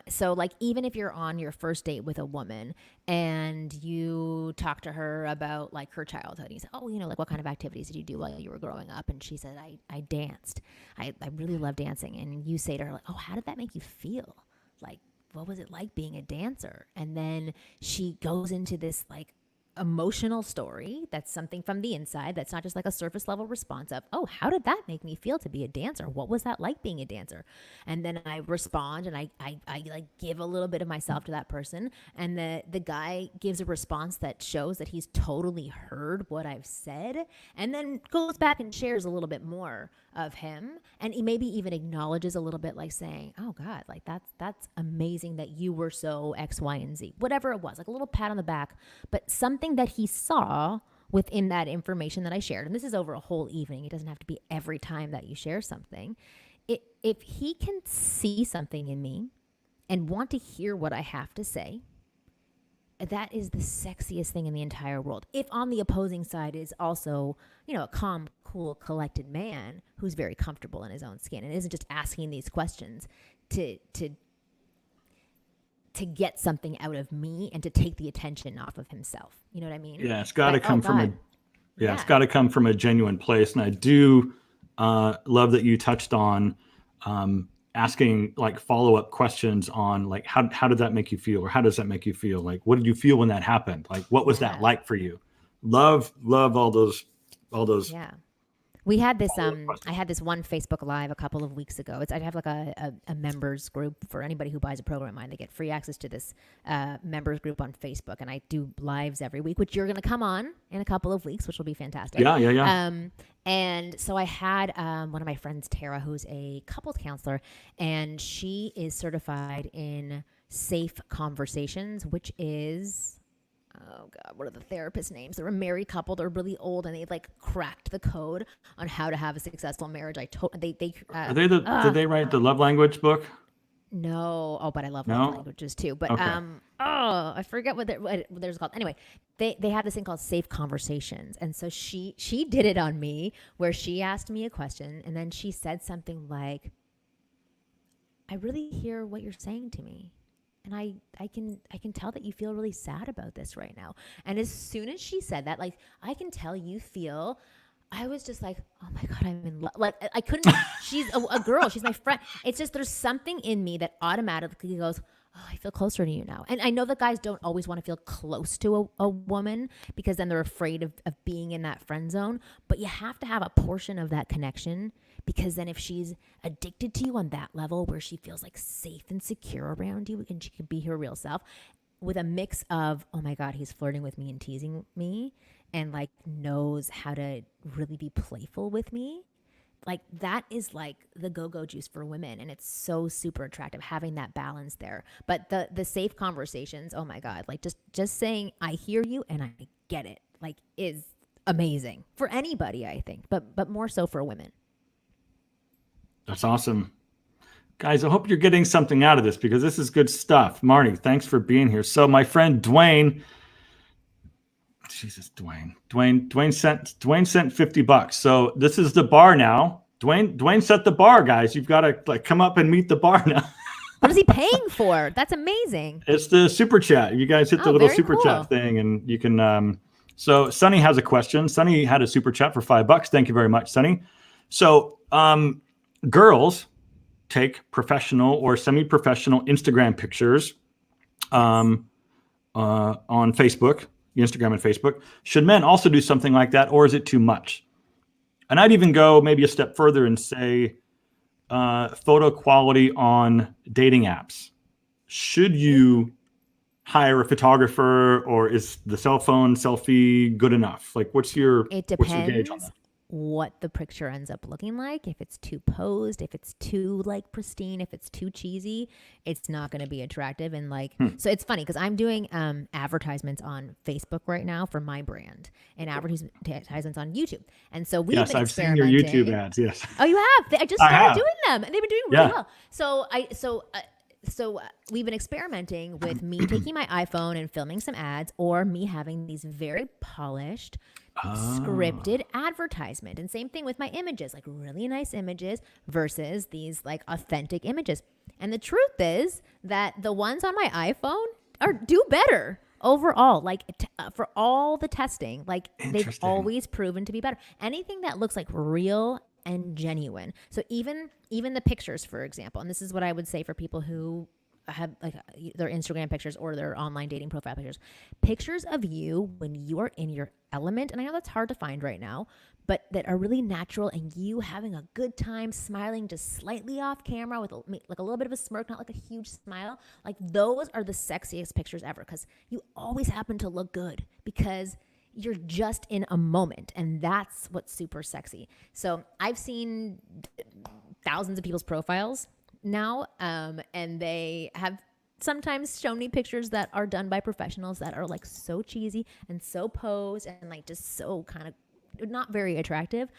S2: So like, even if you're on your first date with a woman and you talk to her about like her childhood, and you say, oh, like what kind of activities did you do while you were growing up? And she said, I danced. I really love dancing. And you say to her like, oh, how did that make you feel? Like, what was it like being a dancer? And then she goes into this like emotional story that's something from the inside, that's not just like a surface level response of, oh, how did that make me feel to be a dancer? What was that like being a dancer? And then I respond and I like give a little bit of myself to that person, and the guy gives a response that shows that he's totally heard what I've said, and then goes back and shares a little bit more of him, and he maybe even acknowledges a little bit, like saying, oh God, like that's amazing that you were so X, Y, and Z, whatever it was, like a little pat on the back, but something that he saw within that information that I shared. And this is over a whole evening. It doesn't have to be every time that you share something. If he can see something in me and want to hear what I have to say, that is the sexiest thing in the entire world. If on the opposing side is also, a calm, cool, collected man who's very comfortable in his own skin and isn't just asking these questions to get something out of me and to take the attention off of himself. You know what I mean?
S1: Yeah, it's got to come from it's got to come from a genuine place. And I do love that you touched on asking like follow-up questions on like, how did that make you feel? Or how does that make you feel? Like, what did you feel when that happened? Like, what was that like for you? Love all those.
S2: Yeah. We had this
S1: follow-up questions.
S2: I had this one Facebook Live a couple of weeks ago. I have like a members group for anybody who buys a program of mine. They get free access to this members group on Facebook, and I do lives every week, which you're going to come on in a couple of weeks, which will be fantastic.
S1: Yeah.
S2: And so I had one of my friends, Tara, who's a couples counselor, and she is certified in safe conversations, which is, oh God, what are the therapist names? They're a married couple. They're really old, and they like cracked the code on how to have a successful marriage. Did
S1: they write the love language book?
S2: No. Oh, but I love
S1: No?
S2: love languages too. But
S1: Okay.
S2: I forget what there's called. Anyway, they have this thing called safe conversations, and so she did it on me, where she asked me a question, and then she said something like, "I really hear what you're saying to me. And I can tell that you feel really sad about this right now." And as soon as she said that, like, I can tell you feel, I was just like, oh my God, I'm in love. Like, I couldn't, she's a girl. She's my friend. It's just, there's something in me that automatically goes, oh, I feel closer to you now. And I know that guys don't always want to feel close to a woman, because then they're afraid of being in that friend zone. But you have to have a portion of that connection, because then if she's addicted to you on that level where she feels like safe and secure around you and she can be her real self, with a mix of, oh my God, he's flirting with me and teasing me, and like knows how to really be playful with me, like that is like the go-go juice for women. And it's so super attractive having that balance there. But the safe conversations, oh my God, like just saying, I hear you and I get it, like, is amazing for anybody, I think, but more so for women.
S1: That's awesome. Guys, I hope you're getting something out of this, because this is good stuff. Marni, thanks for being here. So my friend Dwayne, Jesus, Dwayne sent $50. So this is the bar now. Dwayne set the bar, guys. You've got to like come up and meet the bar now.
S2: What is he paying for? That's amazing.
S1: It's the super chat. You guys hit the little super chat thing, and you can. So Sunny has a question. Sunny had a super chat for $5. Thank you very much, Sunny. So girls take professional or semi-professional Instagram pictures on Facebook, Instagram and Facebook. Should men also do something like that, or is it too much? And I'd even go maybe a step further and say photo quality on dating apps. Should you hire a photographer, or is the cell phone selfie good enough? Like, what's your
S2: It
S1: gauge on
S2: depends
S1: that?
S2: what the picture ends up looking like. If it's too posed, if it's too like pristine, if it's too cheesy, it's not going to be attractive. And like, so it's funny because I'm doing advertisements on Facebook right now for my brand, and advertisements on YouTube. And so we've been
S1: I've seen
S2: experimenting.
S1: your YouTube ads. Yes.
S2: Oh, you have? I just started doing them, and they've been doing really well. So we've been experimenting with me taking my iPhone and filming some ads, or me having these very polished, scripted advertisement. And same thing with my images, like really nice images versus these like authentic images. And the truth is that the ones on my iPhone do better overall, like for all the testing, like they've always proven to be better. Anything that looks like real and genuine. So even the pictures, for example, and this is what I would say for people who have like their Instagram pictures or their online dating profile pictures of you when you are in your element. And I know that's hard to find right now, but that are really natural, and you having a good time, smiling just slightly off camera with like a little bit of a smirk, not like a huge smile. Like those are the sexiest pictures ever, because you always happen to look good because you're just in a moment, and that's what's super sexy. So I've seen thousands of people's profiles now, and they have sometimes shown me pictures that are done by professionals that are like so cheesy and so posed and like just so kind of not very attractive.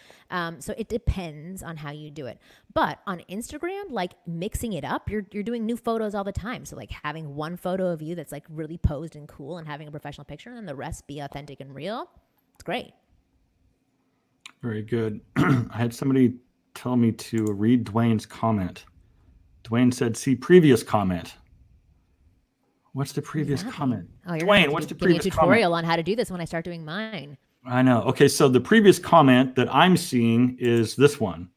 S2: So it depends on how you do it. But on Instagram, like mixing it up, you're doing new photos all the time. So like having one photo of you that's like really posed and cool, and having a professional picture, and then the rest be authentic and real. It's great.
S1: Very good. I had somebody tell me to read Dwayne's comment. Dwayne said, see previous comment. What's the previous comment?
S2: Oh, you're
S1: Dwayne, what's the previous comment?
S2: Give me a tutorial on how to do this when I start doing mine.
S1: I know. Okay, so the previous comment that I'm seeing is this one.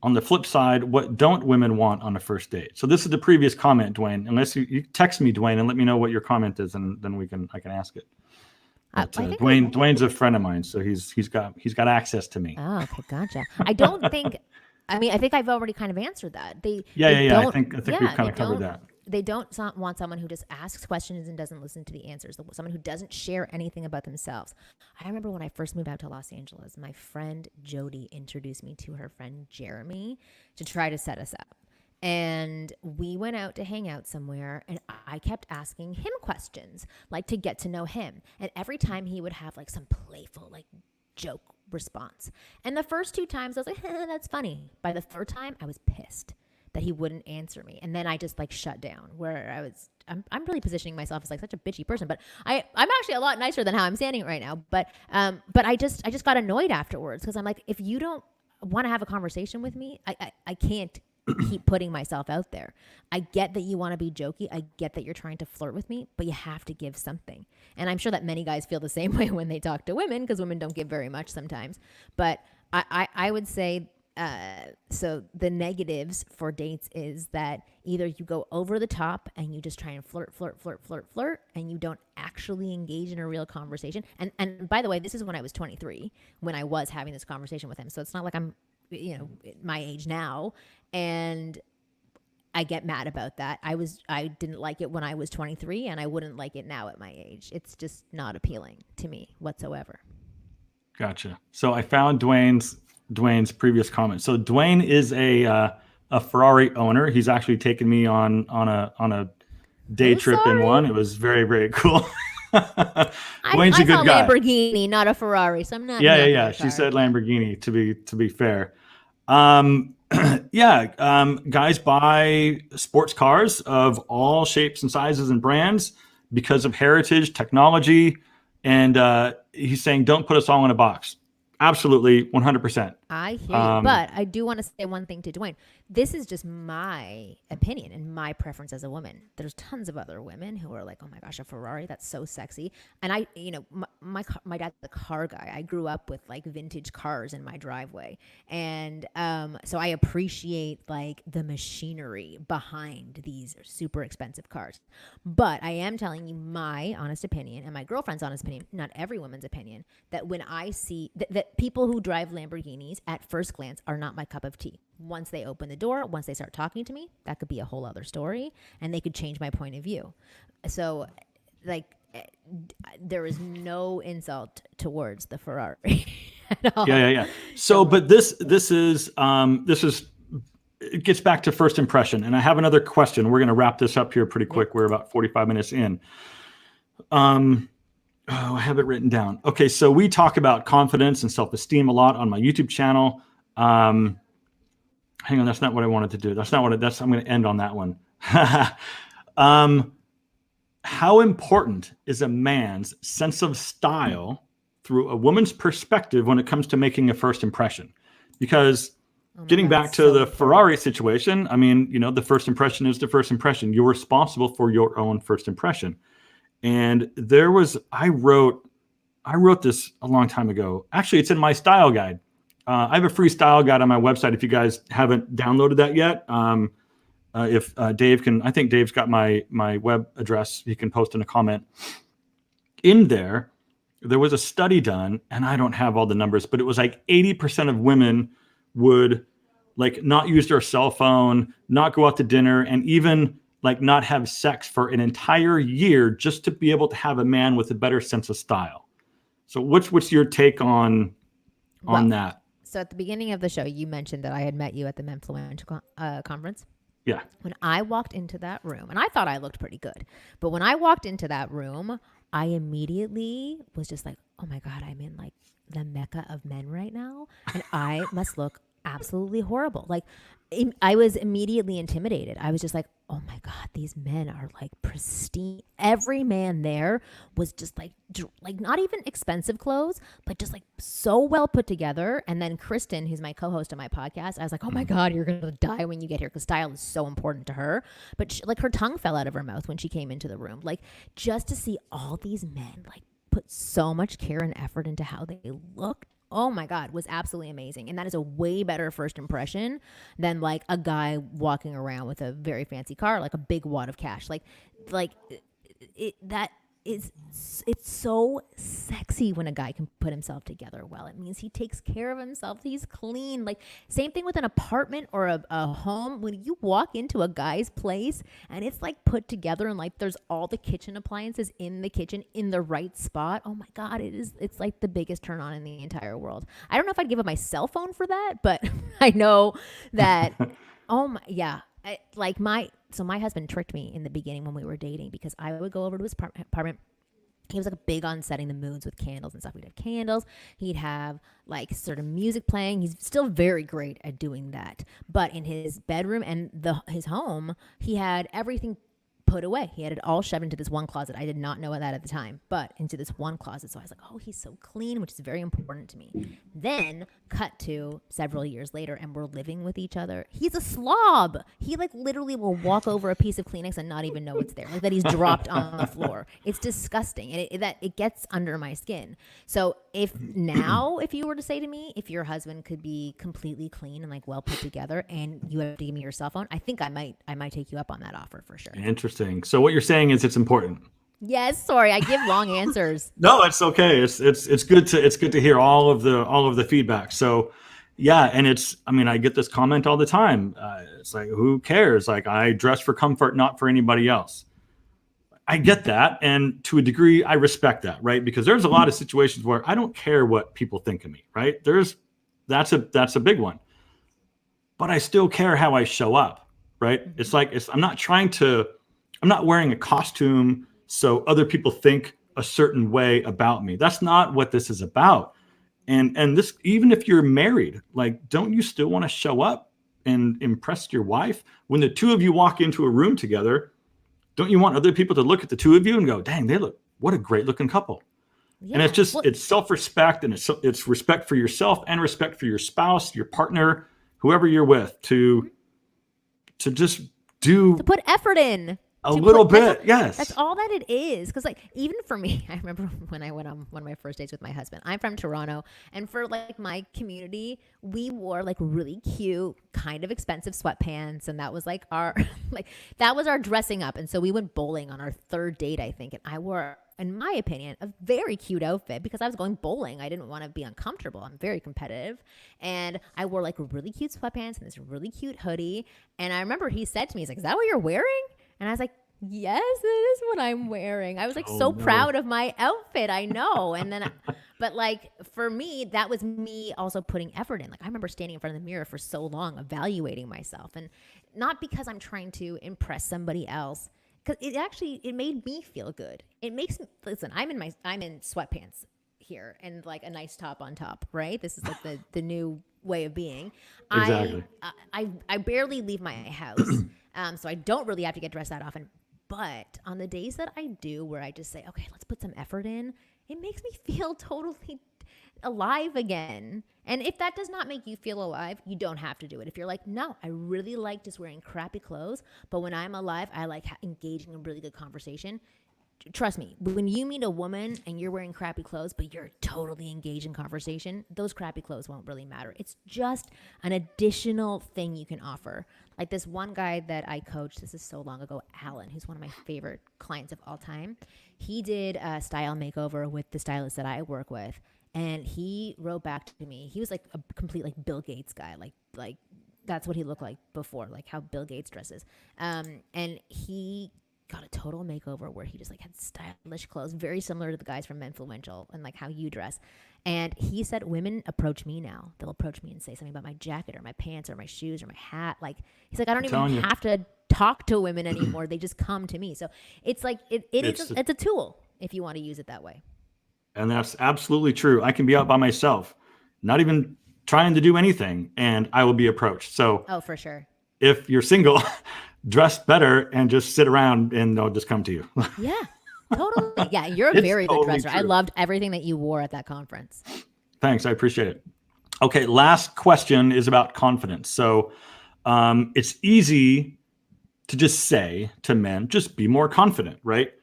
S1: On the flip side, what don't women want on a first date? So this is the previous comment, Dwayne. Unless you text me, Dwayne, and let me know what your comment is, and then I can ask it. But
S2: I think
S1: Dwayne's a friend of mine, so he's got access to me.
S2: Oh, okay, gotcha. I don't think. I mean, I think I've already kind of answered that.
S1: Yeah.
S2: Don't.
S1: I think we've
S2: Yeah,
S1: kind of covered that.
S2: they don't want someone who just asks questions and doesn't listen to the answers. Someone who doesn't share anything about themselves. I remember when I first moved out to Los Angeles, my friend Jody introduced me to her friend Jeremy to try to set us up. And we went out to hang out somewhere, and I kept asking him questions, like to get to know him. And every time he would have like some playful, like joke response. And the first 2 times I was like, that's funny. By the 3rd time, I was pissed that he wouldn't answer me. And then I just like shut down where I'm really positioning myself as like such a bitchy person, but I'm actually a lot nicer than how I'm standing right now. But I just got annoyed afterwards because I'm like, if you don't want to have a conversation with me, I can't keep putting myself out there. I get that you want to be jokey. I get that you're trying to flirt with me, but you have to give something. And I'm sure that many guys feel the same way when they talk to women because women don't give very much sometimes. But I would say, so the negatives for dates is that either you go over the top and you just try and flirt, and you don't actually engage in a real conversation. And by the way, this is when I was 23, when I was having this conversation with him. So it's not like I'm, my age now. And I get mad about that. I didn't like it when I was 23, and I wouldn't like it now at my age. It's just not appealing to me whatsoever.
S1: Gotcha. So I found Dwayne's previous comment. So Dwayne is a Ferrari owner. He's actually taken me on a day trip in one. It was very, very cool. Dwayne's a good guy.
S2: Lamborghini, not a Ferrari, so I'm not.
S1: Yeah. She said Lamborghini. To be fair. Guys buy sports cars of all shapes and sizes and brands because of heritage, technology, and he's saying don't put us all in a box. Absolutely, 100%.
S2: I hear you, but I do want to say one thing to Dwayne. This is just my opinion and my preference as a woman. There's tons of other women who are like, oh my gosh, a Ferrari, that's so sexy. And my dad's a car guy. I grew up with like vintage cars in my driveway. And so I appreciate like the machinery behind these super expensive cars. But I am telling you my honest opinion and my girlfriend's honest opinion, not every woman's opinion, that when I see that people who drive Lamborghinis at first glance are not my cup of tea. Once they open the door, once they start talking to me, that could be a whole other story, and they could change my point of view. So, like, there is no insult towards the Ferrari at all.
S1: Yeah. So, but this is it gets back to first impression, and I have another question. We're going to wrap this up here pretty quick. We're about 45 minutes in. I have it written down. Okay, so we talk about confidence and self-esteem a lot on my YouTube channel. Hang on, that's not what I wanted to do. I'm going to end on that one. How important is a man's sense of style through a woman's perspective when it comes to making a first impression? Because getting back to the Ferrari situation, I mean, the first impression is the first impression. You're responsible for your own first impression. And I wrote this a long time ago. Actually, it's in my style guide. I have a free style guide on my website. If you guys haven't downloaded that yet, if Dave can, I think Dave's got my web address. He can post in a comment. In there was a study done, and I don't have all the numbers, but it was like 80% of women would like not use their cell phone, not go out to dinner, and even like not have sex for an entire year just to be able to have a man with a better sense of style. So what's your take on that?
S2: So at the beginning of the show, you mentioned that I had met you at the Menfluential conference.
S1: Yeah.
S2: When I walked into that room, and I thought I looked pretty good, but when I walked into that room, I immediately was just like, oh my God, I'm in like the mecca of men right now, and I must look absolutely horrible. Like, I was immediately intimidated. I was just like, oh my God, these men are like pristine. Every man there was just like not even expensive clothes, but just like so well put together. And then Kristen, who's my co-host on my podcast, I was like, oh my God, you're going to die when you get here because style is so important to her. But like her tongue fell out of her mouth when she came into the room. Like just to see all these men like put so much care and effort into how they look. Oh my God, was absolutely amazing. And that is a way better first impression than like a guy walking around with a very fancy car, like a big wad of cash. Like that it's so sexy when a guy can put himself together well. It means he takes care of himself. He's clean. Like, same thing with an apartment or a home. When you walk into a guy's place and it's like put together and like there's all the kitchen appliances in the kitchen in the right spot. Oh my God, it's like the biggest turn on in the entire world. I don't know if I'd give up my cell phone for that, but I know that, oh my, yeah. So my husband tricked me in the beginning when we were dating, because I would go over to his apartment. He was like big on setting the moods with candles and stuff. We'd have candles. He'd have like certain music playing. He's still very great at doing that. But in his bedroom and his home, he had everything put away. He had it all shoved into this one closet. I did not know that at the time, but into this one closet. So I was like, oh, he's so clean, which is very important to me. Then cut to several years later and we're living with each other. He's a slob. He like literally will walk over a piece of Kleenex and not even know it's there, like that he's dropped on the floor. It's disgusting. And it gets under my skin. So if you were to say to me, if your husband could be completely clean and like well put together and you have to give me your cell phone, I think I might take you up on that offer for sure.
S1: Interesting. So what you're saying is it's important.
S2: Yes, sorry, I give long answers.
S1: No, it's okay. It's good to hear all of the feedback. So yeah, and I get this comment all the time. It's like, who cares? Like, I dress for comfort, not for anybody else. I get that, and to a degree, I respect that, right? Because there's a lot of situations where I don't care what people think of me, right? That's a big one, but I still care how I show up, right? Mm-hmm. It's like I'm not wearing a costume so other people think a certain way about me. That's not what this is about. And this, even if you're married, like, don't you still want to show up and impress your wife? When the two of you walk into a room together, don't you want other people to look at the two of you and go, dang, what a great looking couple. Yeah. And it's self-respect, and it's respect for yourself and respect for your spouse, your partner, whoever you're with, to
S2: put effort in.
S1: A little bit, yes.
S2: That's all that it is. Because like, even for me, I remember when I went on one of my first dates with my husband. I'm from Toronto, and for like my community, we wore like really cute, kind of expensive sweatpants, and that was like our that was our dressing up. And so we went bowling on our third date, I think, and I wore, in my opinion, a very cute outfit because I was going bowling. I didn't want to be uncomfortable. I'm very competitive. And I wore like really cute sweatpants and this really cute hoodie. And I remember he said to me, he's like, is that what you're wearing? And I was like, yes, it is what I'm wearing. I was like proud of my outfit. I know. And then, but like for me, that was me also putting effort in. Like, I remember standing in front of the mirror for so long, evaluating myself, and not because I'm trying to impress somebody else. Because it made me feel good. It makes me, listen, I'm in sweatpants here and like a nice top on top, right? This is like the new way of being.
S1: Exactly.
S2: I barely leave my house. So I don't really have to get dressed that often. But on the days that I do, where I just say, okay, let's put some effort in, it makes me feel totally alive again. And if that does not make you feel alive, you don't have to do it. If you're like, no, I really like just wearing crappy clothes, but when I'm alive, I like engaging in really good conversation. Trust me, when you meet a woman and you're wearing crappy clothes, but you're totally engaged in conversation, those crappy clothes won't really matter. It's just an additional thing you can offer. Like this one guy that I coached, this is so long ago, Alan, who's one of my favorite clients of all time. He did a style makeover with the stylist that I work with. And he wrote back to me. He was like a complete like Bill Gates guy. Like that's what he looked like before, like how Bill Gates dresses. And he got a total makeover where he just like had stylish clothes, very similar to the guys from Menfluential and like how you dress. And he said, women approach me now. They'll approach me and say something about my jacket or my pants or my shoes or my hat. Like, he's like, I don't even have to talk to women anymore. They just come to me. So it's like, it's a tool if you want to use it that way.
S1: And that's absolutely true. I can be out by myself, not even trying to do anything, and I will be approached. So,
S2: oh, for sure.
S1: If you're single, dress better and just sit around and they'll just come to you.
S2: Yeah, totally. Yeah, you're a very good dresser. True. I loved everything that you wore at that conference.
S1: Thanks. I appreciate it. Okay, last question is about confidence. So it's easy to just say to men, just be more confident, right?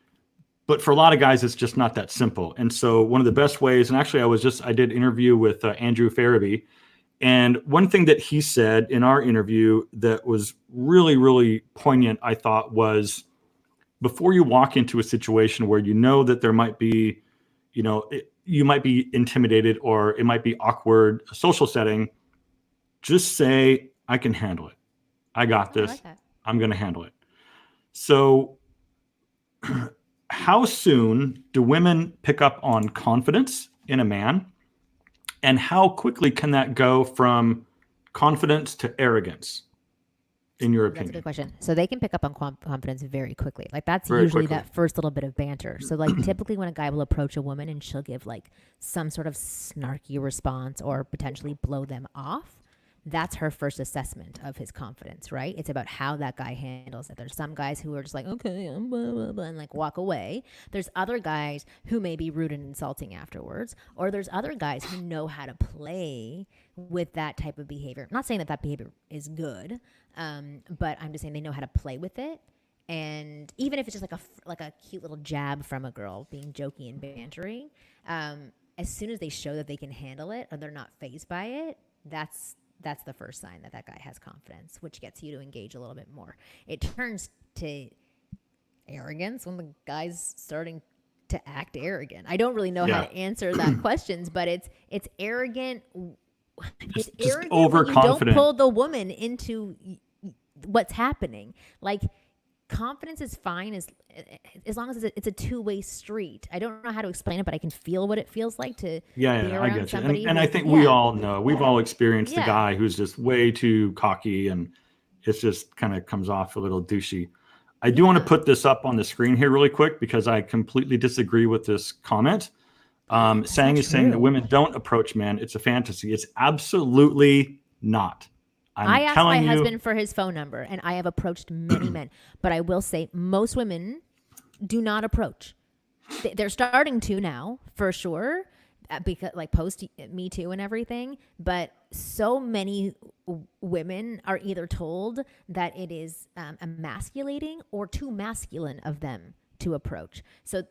S1: But for a lot of guys, it's just not that simple. And so one of the best ways, and actually I did an interview with Andrew Farabee, and one thing that he said in our interview that was really, really poignant, I thought, was before you walk into a situation where you know that there might be, you might be intimidated or it might be awkward, a social setting, just say, I can handle it. I got this.
S2: I like that.
S1: I'm going to handle it. So how soon do women pick up on confidence in a man? And how quickly can that go from confidence to arrogance, in your opinion?
S2: That's a good question. So they can pick up on confidence very quickly. Like that's
S1: Very
S2: usually
S1: quickly.
S2: that first little bit of banter. So like typically when a guy will approach a woman and she'll give like some sort of snarky response or potentially blow them off, that's her first assessment of his confidence, right? It's about how that guy handles it. There's some guys who are just like, okay, blah, blah, blah, and like walk away. There's other guys who may be rude and insulting afterwards. Or there's other guys who know how to play with that type of behavior. I'm not saying that behavior is good, but I'm just saying they know how to play with it. And even if it's just like a cute little jab from a girl being jokey and bantering, as soon as they show that they can handle it or they're not fazed by it, that's the first sign that that guy has confidence, which gets you to engage a little bit more. It turns to arrogance when the guy's starting to act arrogant. I don't really know how to answer that questions, but it's arrogant. It's arrogant
S1: overconfident.
S2: when you don't pull the woman into what's happening. Like confidence is fine as long as it's a two-way street. I don't know how to explain it, but I can feel what it feels like to be
S1: I
S2: around
S1: get you.
S2: somebody.
S1: And I think we all know, we've all experienced the guy who's just way too cocky and it just kind of comes off a little douchey. I do want to put this up on the screen here really quick because I completely disagree with this comment. Saying that women don't approach men. It's a fantasy. It's absolutely not.
S2: I asked my husband for his phone number, and I have approached many men. But I will say most women do not approach. They're starting to now, for sure, because like post Me Too and everything. But so many women are either told that it is emasculating or too masculine of them to approach. So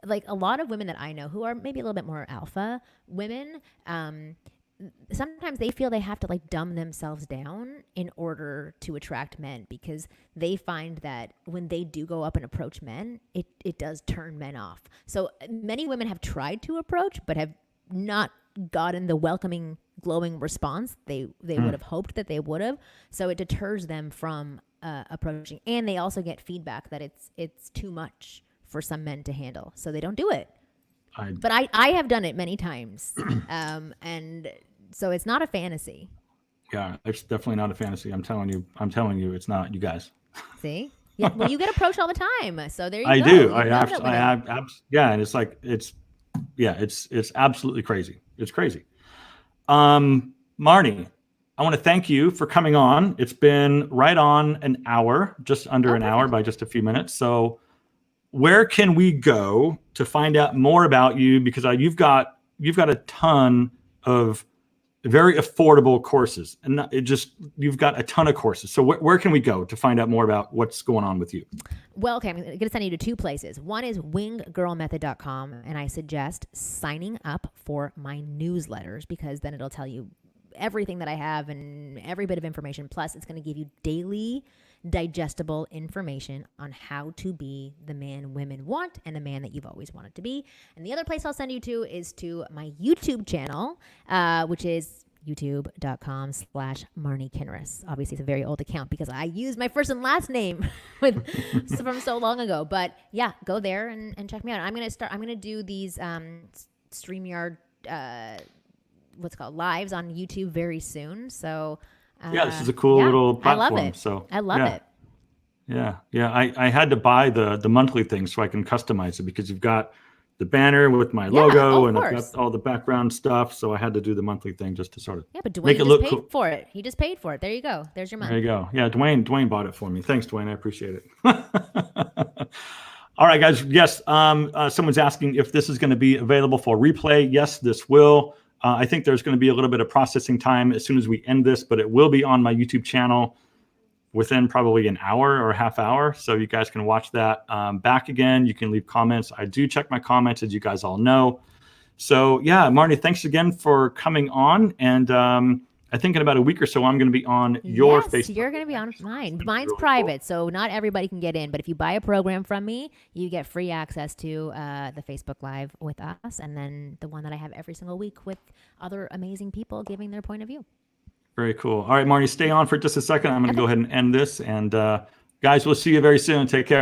S2: like a lot of women that I know who are maybe a little bit more alpha women, sometimes they feel they have to like dumb themselves down in order to attract men because they find that when they do go up and approach men, it does turn men off. So many women have tried to approach but have not gotten the welcoming, glowing response they would have hoped that they would have. So it deters them from approaching, and they also get feedback that it's too much for some men to handle, so they don't do it. But I have done it many times, and so it's not a fantasy.
S1: Yeah, it's definitely not a fantasy. I'm telling you, it's not. You guys.
S2: See? Yeah. Well, you get approached all the time, so there you go.
S1: I do. And it's like it's absolutely crazy. It's crazy. Marni, I want to thank you for coming on. It's been right on an hour, just under an hour by just a few minutes. So where can we go to find out more about you? Because you've got a ton of very affordable courses, and you've got a ton of courses. So where can we go to find out more about what's going on with you?
S2: Well, okay, I'm going to send you to two places. One is winggirlmethod.com, and I suggest signing up for my newsletters because then it'll tell you everything that I have and every bit of information. Plus, it's going to give you daily digestible information on how to be the man women want and the man that you've always wanted to be. And the other place I'll send you to is to my YouTube channel, which is youtube.com/Marni Kinrys. Obviously, it's a very old account because I used my first and last name from so long ago. But yeah, go there and check me out. I'm going to do these StreamYard lives on YouTube very soon. So
S1: this is a cool little platform.
S2: I love it.
S1: So
S2: I love it.
S1: Yeah. I had to buy the monthly thing so I can customize it because you've got the banner with my logo and I've got all the background stuff. So I had to do the monthly thing just to sort of
S2: but Dwayne
S1: make it look
S2: paid
S1: cool.
S2: for it. He just paid for it. There you go. There's your money.
S1: There you go. Yeah, Dwayne bought it for me. Thanks, Dwayne. I appreciate it. All right, guys. Yes, someone's asking if this is going to be available for replay. Yes, this will. I think there's going to be a little bit of processing time as soon as we end this, but it will be on my YouTube channel within probably an hour or a half hour. So you guys can watch that back again. You can leave comments. I do check my comments, as you guys all know. So yeah, Marni, thanks again for coming on. And I think in about a week or so, I'm going to be on your
S2: Yes,
S1: Facebook.
S2: you're going to be on mine. Mine's
S1: really
S2: private, so not everybody can get in. But if you buy a program from me, you get free access to the Facebook Live with us, and then the one that I have every single week with other amazing people giving their point of view.
S1: Very cool. All right, Marni, stay on for just a second. I'm going to
S2: Okay.
S1: go ahead and end this. And guys, we'll see you very soon. Take care.